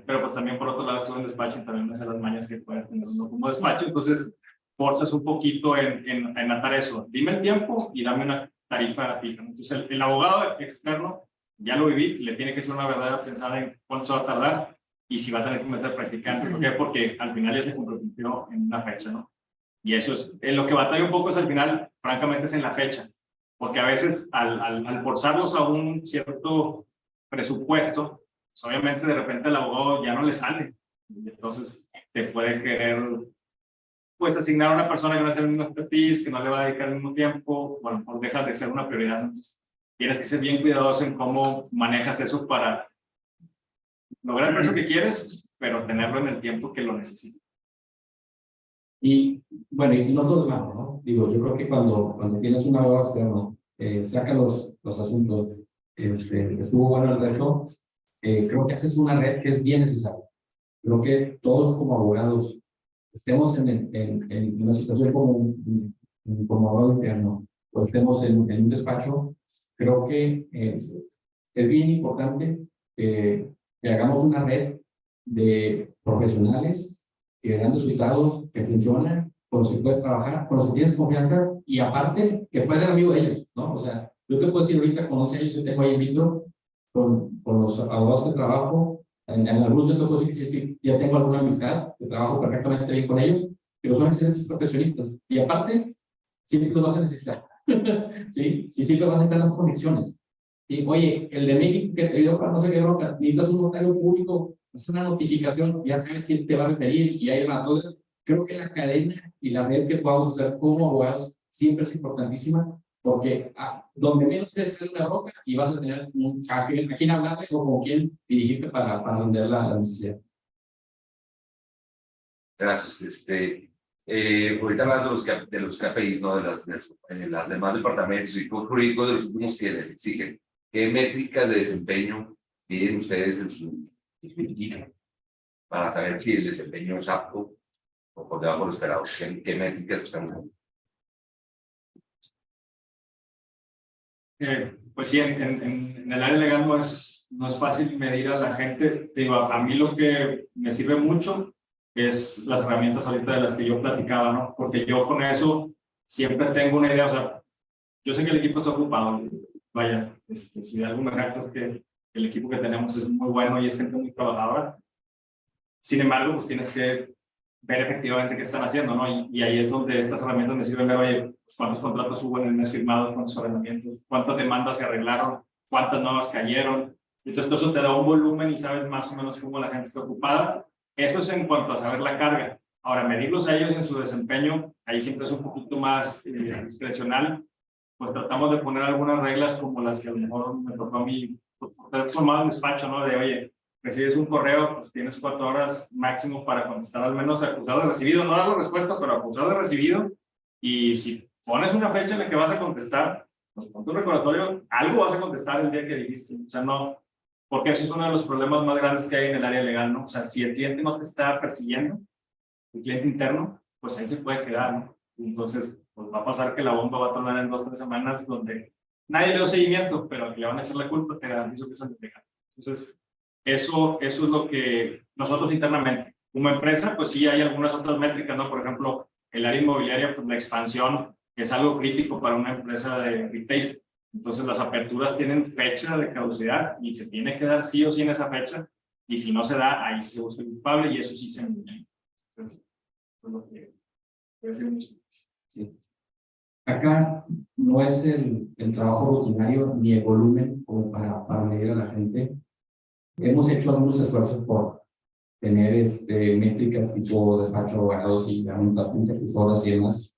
Pero pues también por otro lado estuve en despacho y también me sé las mañas que puede tener uno como despacho, entonces forzas un poquito en atar eso. Dime el tiempo y dame una tarifa fija. Entonces el abogado externo, ya lo viví, le tiene que ser una verdadera pensada en cuánto se va a tardar y si va a tener que meter practicantes. ¿Por qué? Porque al final ya se comprometió en una fecha, ¿no? Y eso es, en lo que batalla un poco es al final, francamente, es en la fecha. Porque a veces al forzarlos a un cierto presupuesto, pues obviamente de repente el abogado ya no le sale. Entonces te puede querer pues asignar a una persona que no tiene el mismo expertise, que no le va a dedicar el mismo tiempo, bueno, pues deja de ser una prioridad. Entonces tienes que ser bien cuidadoso en cómo manejas eso para lograr el precio que quieres, pero tenerlo en el tiempo que lo necesitas. Y bueno, y no todos vamos, ¿no? Digo, yo creo que cuando tienes una abogado externo, saca los asuntos, estuvo bueno el reto, creo que haces una red que es bien necesaria. Creo que todos como abogados estemos en una situación como abogado interno, o estemos en un despacho, creo que es bien importante que hagamos una red de profesionales que dan resultados, que funcionan, con los que puedes trabajar, con los que tienes confianza y aparte que puedes ser amigo de ellos, ¿no? O sea, yo te puedo decir ahorita con 11 años yo tengo ahí en vitro, con los abogados que trabajo, en algunos yo te puedo decir que sí, ya tengo alguna amistad, que trabajo perfectamente bien con ellos, pero son excelentes profesionistas y aparte, siempre los vas a necesitar, ¿sí? Sí, siempre vas a necesitar las conexiones. Y, oye, el de México que te dio para no sé qué bronca, necesitas un notario público, hacer una notificación, ya sabes quién te va a referir y hay demás. Entonces, creo que la cadena y la red que podamos hacer como abogados siempre es importantísima, porque donde menos crees hacer una bronca y vas a tener a quién hablarle o con quién dirigirte para atender la necesidad. Gracias. Ahorita hablas de los KPIs, ¿no? De las demás departamentos y jurídicos de los últimos que les exigen. ¿Qué métricas de desempeño tienen ustedes en su equipo para saber si el desempeño es apto o por debajo de lo esperado? ¿Qué métricas están usando? Pues sí, en el área legal no es fácil medir a la gente. Te digo, a mí lo que me sirve mucho es las herramientas ahorita de las que yo platicaba, ¿no? Porque yo con eso siempre tengo una idea, o sea, yo sé que el equipo está ocupado, vaya, si algo me jacto es que el equipo que tenemos es muy bueno y es gente muy trabajadora. Sin embargo, pues tienes que ver efectivamente qué están haciendo, ¿no? Y ahí es donde estas herramientas me sirven ver, oye, pues, cuántos contratos hubo en el mes firmados, cuántos ordenamientos, cuántas demandas se arreglaron, cuántas nuevas cayeron. Entonces, eso te da un volumen y sabes más o menos cómo la gente está ocupada. Eso es en cuanto a saber la carga. Ahora, medirlos a ellos en su desempeño, ahí siempre es un poquito más discrecional. Pues tratamos de poner algunas reglas como las que a lo mejor me tocó a mí, pues, tomado el despacho, ¿no? De, oye, recibes un correo, pues tienes 4 horas máximo para contestar al menos acusado de recibido, no dar las respuestas, pero acusado de recibido. Y si pones una fecha en la que vas a contestar, pues con tu recordatorio, algo vas a contestar el día que dijiste. O sea, no, porque eso es uno de los problemas más grandes que hay en el área legal, ¿no? O sea, si el cliente no te está persiguiendo, el cliente interno, pues ahí se puede quedar, ¿no? Entonces, pues va a pasar que la bomba va a tronar en 2 o 3 semanas donde nadie le dio seguimiento, pero al que le van a echar la culpa, te garantizo que es al legal. Entonces, eso es lo que nosotros internamente, como empresa, pues sí hay algunas otras métricas, ¿no? Por ejemplo, el área inmobiliaria, pues la expansión es algo crítico para una empresa de retail. Entonces, las aperturas tienen fecha de caducidad y se tiene que dar sí o sí en esa fecha. Y si no se da, ahí se busca el culpable y eso sí se mide. Entonces, eso es lo que puede ser mucho. Sí. Acá no es el trabajo rutinario ni el volumen como para medir a la gente. Hemos hecho algunos esfuerzos por tener métricas tipo despacho de abogados y apuntar tus horas y demás,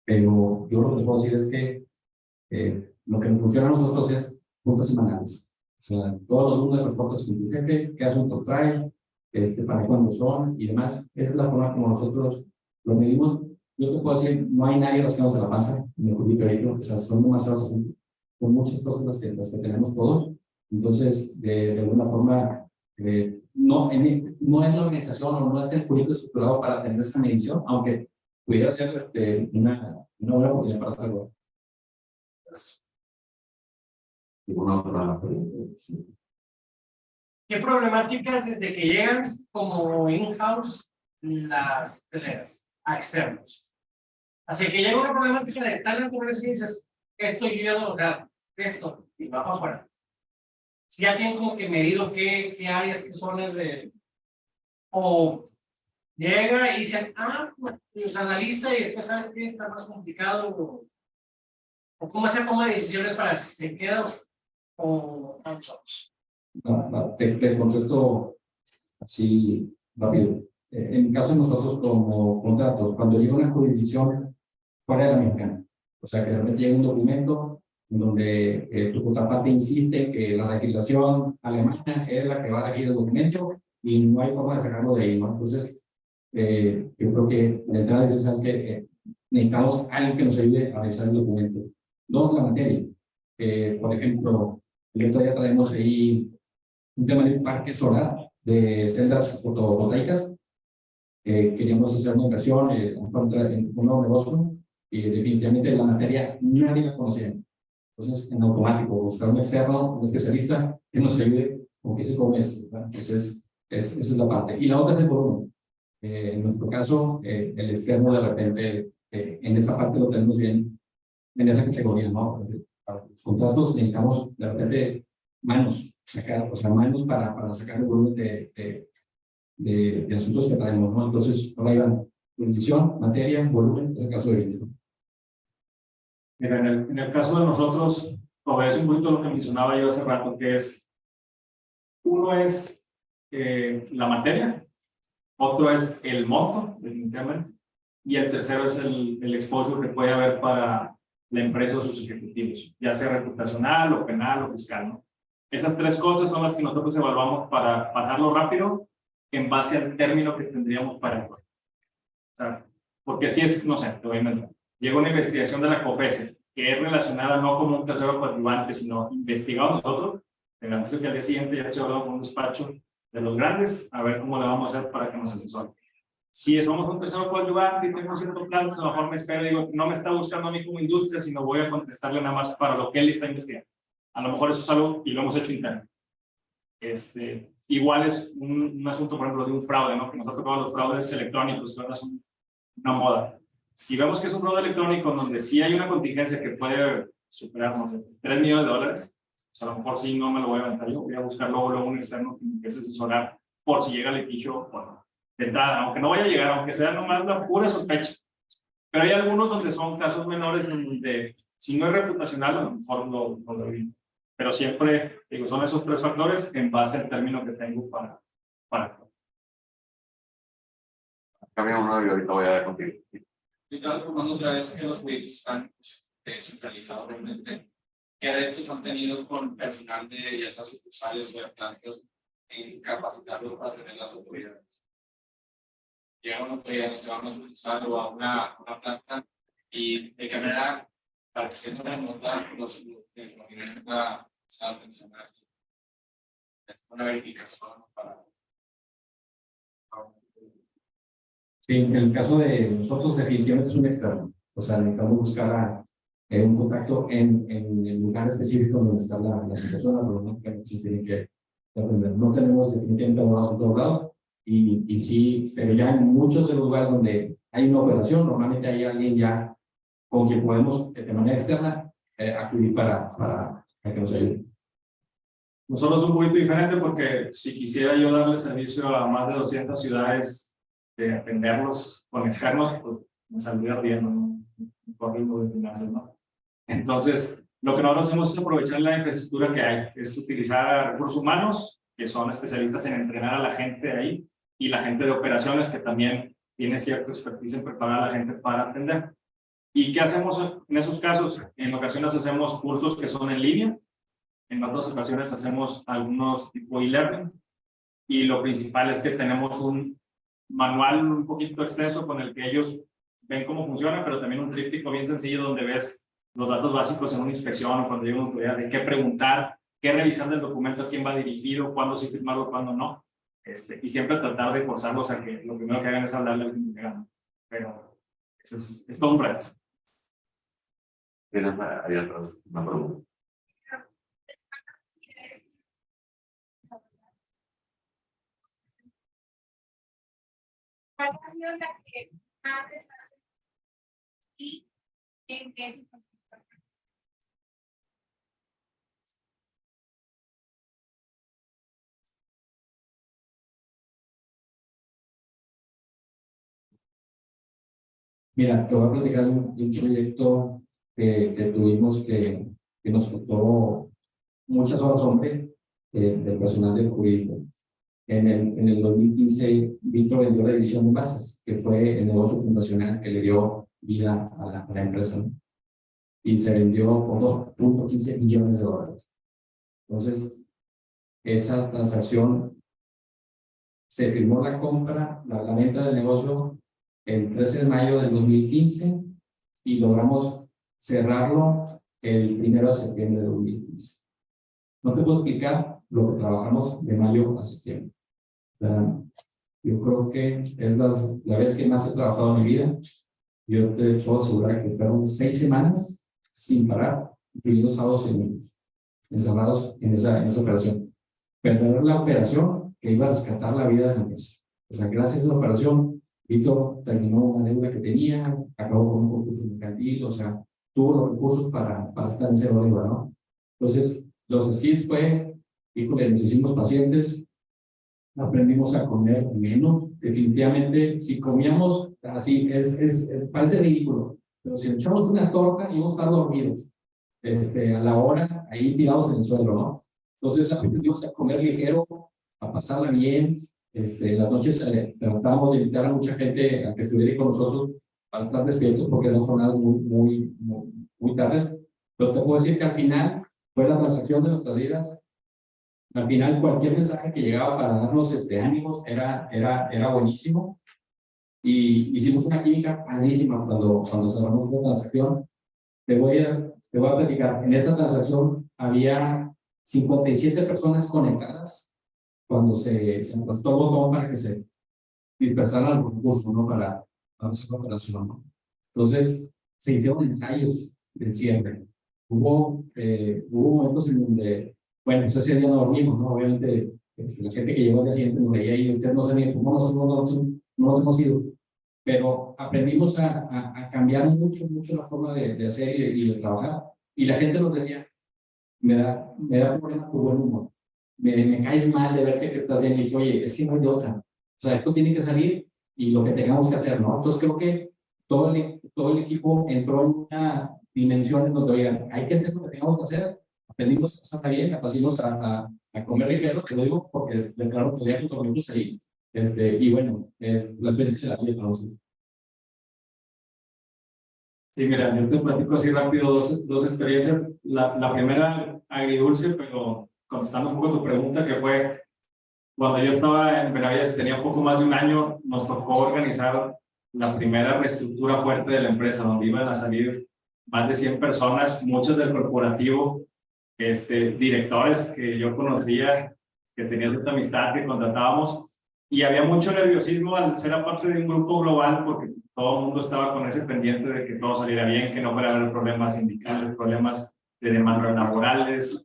pero yo lo que puedo decir es que lo que nos funciona a nosotros es juntas semanales. O sea, todos los lunes reportas con tu jefe, qué asunto trae, para cuándo son y demás. Esa es la forma como nosotros lo medimos. Yo te puedo decir, no hay nadie rascándose la panza en el currículum, o sea, son demasiados asuntos, son muchas cosas las que tenemos todos. Entonces, de alguna forma, no es la organización o no es el currículum estructurado para tener esta medición, aunque pudiera ser una buena oportunidad para hacerlo. ¿Alguna otra pregunta? ¿Qué problemáticas desde que llegan como in-house las peleas a externos? Así que llega una problemática de tal naturaleza que dices, esto yo ya no lo hago, esto, y va para afuera. Si ya tienen como que medido qué áreas, qué zonas de... O llega y dicen, pues los analiza y después sabes que está más complicado. O cómo se toma decisiones para si se queda o outsource. Te contesto así rápido. En mi caso, nosotros como contratos, cuando llega una jurisdicción fuera de la mexicana, o sea, que de repente llega un documento en donde tu contraparte insiste que la legislación alemana es la que va a regir el documento y no hay forma de sacarlo de ahí, ¿no? Entonces, yo creo que de entrada es que necesitamos a alguien que nos ayude a revisar el documento. 2, la materia. Por ejemplo, el otro día traemos ahí un tema de un parque solar de celdas fotovoltaicas. Queríamos hacer una inversión en un nuevo negocio y definitivamente la materia nadie la conocía. Entonces, en automático, buscar un externo, un especialista que nos ayude con qué se come esto. Entonces, esa es la parte. Y la otra es el volumen. En nuestro caso, el externo de repente, en esa parte lo tenemos bien, en esa categoría, ¿no? Para los contratos necesitamos de repente manos, manos para sacar el volumen de asuntos que traemos, ¿no? Entonces, por ahí van, jurisdicción, materia, volumen, es el caso de Víctor. Mira, en el caso de nosotros, obedece un poquito lo que mencionaba yo hace rato, que es, uno es la materia, otro es el monto, definitivamente, y el tercero es el exposure que puede haber para la empresa o sus ejecutivos, ya sea reputacional o penal o fiscal, ¿no? Esas 3 cosas son las que nosotros evaluamos para pasarlo rápido en base al término que tendríamos para el proyecto. O sea, porque si es, no sé, te voy a inventar. Llega una investigación de la COFESE, que es relacionada no como un tercero coadyuvante, sino investigado nosotros, te garantizo que al día siguiente ya estoy hablando con un despacho de los grandes, a ver cómo le vamos a hacer para que nos asesoren. Si somos un tercero coadyuvante y tengo cierto plan, pues a lo mejor me espero y digo, no me está buscando a mí como industria, sino voy a contestarle nada más para lo que él está investigando. A lo mejor eso es algo, y lo hemos hecho interno. Igual es un asunto, por ejemplo, de un fraude, ¿no? Que nos ha tocado los fraudes electrónicos, que ahora son una moda. Si vemos que es un fraude electrónico donde sí hay una contingencia que puede superar, no sé, $3 millones, pues a lo mejor sí no me lo voy a aventar yo, voy a buscar luego un externo que me empiece a asesorar por si llega el litigio, bueno, de entrada, aunque no vaya a llegar, aunque sea nomás la pura sospecha. Pero hay algunos donde son casos menores donde si no es reputacional, a lo mejor lo evito. Pero siempre, digo, son esos 3 factores en base al término que tengo para. Cambia uno y ahorita voy a dar contigo. Yo estaba informando otra vez que los proyectos están descentralizados realmente. ¿Qué retos han tenido con personal de ya sea sucursales o de plantas en capacitarlo para tener las autoridades? Llega una autoridad, no se va a una sucursal o a una planta y de qué manera, para que siendo remota, los prominentes la atención así. Es una verificación para. Sí, en el caso de nosotros definitivamente es un externo, o sea, necesitamos buscar un contacto en el lugar específico donde está la situación, la problemática que se tiene que atender. No tenemos definitivamente abogados por todos lados, y sí, pero ya en muchos de los lugares donde hay una operación, normalmente hay alguien ya con quien podemos de manera externa acudir para que nos ayude. Nosotros es un poquito diferente porque si quisiera yo darle servicio a más de 200 ciudades, de atenderlos con externos, pues me saldría bien, ¿no? Un corrido de finanzas, ¿no? Entonces, lo que nosotros hacemos es aprovechar la infraestructura que hay, es utilizar recursos humanos, que son especialistas en entrenar a la gente ahí, y la gente de operaciones, que también tiene cierta expertise en preparar a la gente para atender. ¿Y qué hacemos en esos casos? En ocasiones hacemos cursos que son en línea, en otras ocasiones hacemos algunos tipo e-learning, y lo principal es que tenemos un manual un poquito extenso con el que ellos ven cómo funciona, pero también un tríptico bien sencillo donde ves los datos básicos en una inspección o cuando llega una autoridad, de qué preguntar, qué revisar del documento, a quién va dirigido, cuándo sí firmarlo, cuándo no. Y siempre tratar de forzarlos a que lo primero que hagan es hablarle al que llegan. Pero es todo un reto. Tienes ahí atrás una pregunta. ¿Cuál ha sido la que más les hace y en qué situación? Mira, te voy a platicar de un proyecto que tuvimos que nos costó muchas horas hombre del personal del jurídico. En el 2015, Víctor vendió la división de bases, que fue el negocio fundacional que le dio vida a la empresa, ¿no? Y se vendió por $2.15 millones. Entonces, esa transacción, se firmó la compra, la venta del negocio el 13 de mayo del 2015 y logramos cerrarlo el 1 de septiembre de 2015. No te puedo explicar lo que trabajamos de mayo a septiembre. Yo creo que es la vez que más he trabajado en mi vida. Yo te puedo asegurar que fueron 6 semanas sin parar, incluiendo sábados y domingos, encerrados en esa operación. Pero la operación que iba a rescatar la vida de la empresa. O sea, gracias a esa operación, Víctor terminó una deuda que tenía, acabó con un concurso mercantil, o sea, tuvo los recursos para estar en cero deuda, ¿no? Entonces, los skills fue, híjole, nos hicimos pacientes, aprendimos a comer menos. Definitivamente, si comíamos así, parece ridículo, pero si echamos una torta íbamos a estar dormidos a la hora, ahí tirados en el suelo, ¿no? Entonces aprendimos a comer ligero, a pasarla bien. En las noches tratábamos de invitar a mucha gente a que estuviera con nosotros para estar despiertos porque eran jornadas muy tardes. Pero te puedo decir que al final fue la transacción de nuestras vidas. Al final, cualquier mensaje que llegaba para darnos ánimos era buenísimo. y hicimos una química padrísima cuando cerramos la transacción. Te voy a platicar. En esta transacción había 57 personas conectadas cuando se apretó el botón para que se dispersaran los recursos, ¿no? Para hacer la operación, ¿no? Entonces, se hicieron ensayos del cierre. Hubo momentos en donde, bueno, pues ese día no dormimos, ¿no? Obviamente, la gente que llegó al día siguiente nos veía y usted no sabía cómo no nos hemos ido. Pero aprendimos a cambiar mucho la forma de hacer y de trabajar. Y la gente nos decía, me da problema tu buen humor. Me caes mal de verte que estás bien. Y dije, oye, es que no hay de otra. O sea, esto tiene que salir y lo que tengamos que hacer, ¿no? Entonces creo que todo el equipo entró en una dimensión en donde, oigan, hay que hacer lo que tengamos que hacer. Aprendimos a pasar bien, aprendimos a comer ligero, te lo digo porque de claro podía nosotros ahí. Y bueno, es la experiencia de la vida para nosotros. Sí, mira, yo te platico así rápido dos experiencias. La primera, agridulce, pero contestando un poco tu pregunta, que fue cuando yo estaba en Benavides, tenía un poco más de un año, nos tocó organizar la primera reestructura fuerte de la empresa, donde iban a salir más de 100 personas, muchos del corporativo, directores que yo conocía, que tenía cierta amistad, que contratábamos, y había mucho nerviosismo al ser parte de un grupo global, porque todo el mundo estaba con ese pendiente de que todo saliera bien, que no fuera a haber problemas sindicales, problemas de demandas laborales,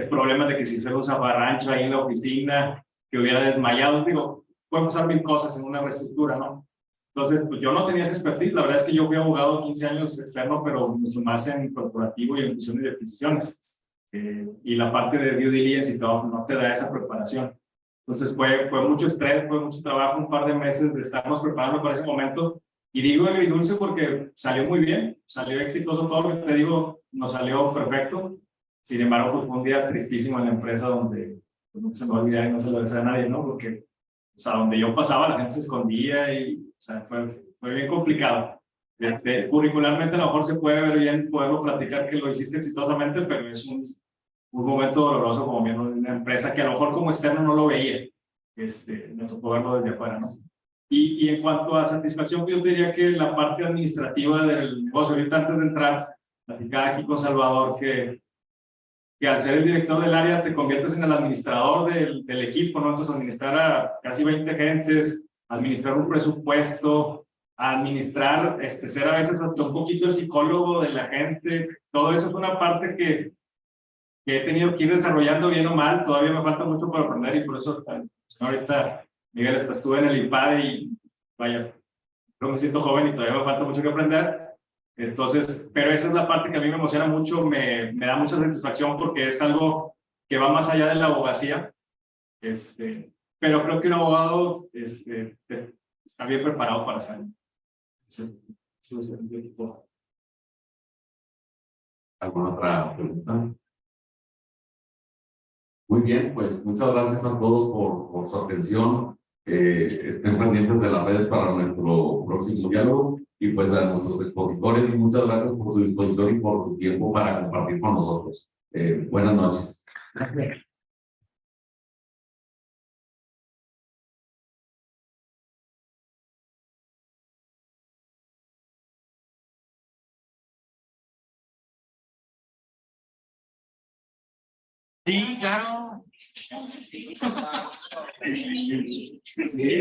problemas de que si fuera un zafarrancho ahí en la oficina, que hubiera desmayado. Digo, pueden pasar mil cosas en una reestructura, ¿no? Entonces, pues yo no tenía ese expertise. La verdad es que yo fui abogado 15 años externo, pero mucho más en corporativo y en fusiones y adquisiciones. Y la parte de due diligence y todo no te da esa preparación. Entonces fue mucho estrés, fue mucho trabajo, un par de meses de estarnos preparando para ese momento. Y digo agridulce porque salió muy bien, salió exitoso todo lo que te digo, nos salió perfecto. Sin embargo, pues fue un día tristísimo en la empresa donde pues, no se me va a olvidar y no se lo desea a nadie, ¿no? Porque, o sea, donde yo pasaba la gente se escondía y, o sea, fue bien complicado. Curricularmente a lo mejor se puede ver bien, poderlo platicar que lo hiciste exitosamente, pero es un momento doloroso como miembro de una empresa que a lo mejor como externo no lo veía. Me tocó verlo desde afuera, ¿no? Y en cuanto a satisfacción, yo diría que la parte administrativa del negocio, ahorita antes de entrar, platicaba aquí con Salvador que al ser el director del área te conviertes en el administrador del equipo, ¿no? Entonces administrar a casi 20 gentes, administrar un presupuesto, administrar, ser a veces hasta un poquito el psicólogo de la gente, todo eso es una parte que he tenido que ir desarrollando bien o mal, todavía me falta mucho por aprender y por eso ahorita, Miguel, estuve en el IPAD y vaya, yo me siento joven y todavía me falta mucho que aprender. Entonces, pero esa es la parte que a mí me emociona mucho, me da mucha satisfacción porque es algo que va más allá de la abogacía. Pero creo que un abogado está bien preparado para hacerlo. ¿Alguna otra pregunta? Muy bien, pues muchas gracias a todos por su atención. Estén pendientes de las redes para nuestro próximo diálogo y pues a nuestros expositores y muchas gracias por su disposición y por su tiempo para compartir con nosotros. Buenas noches. Gracias. Sí, claro. Sí,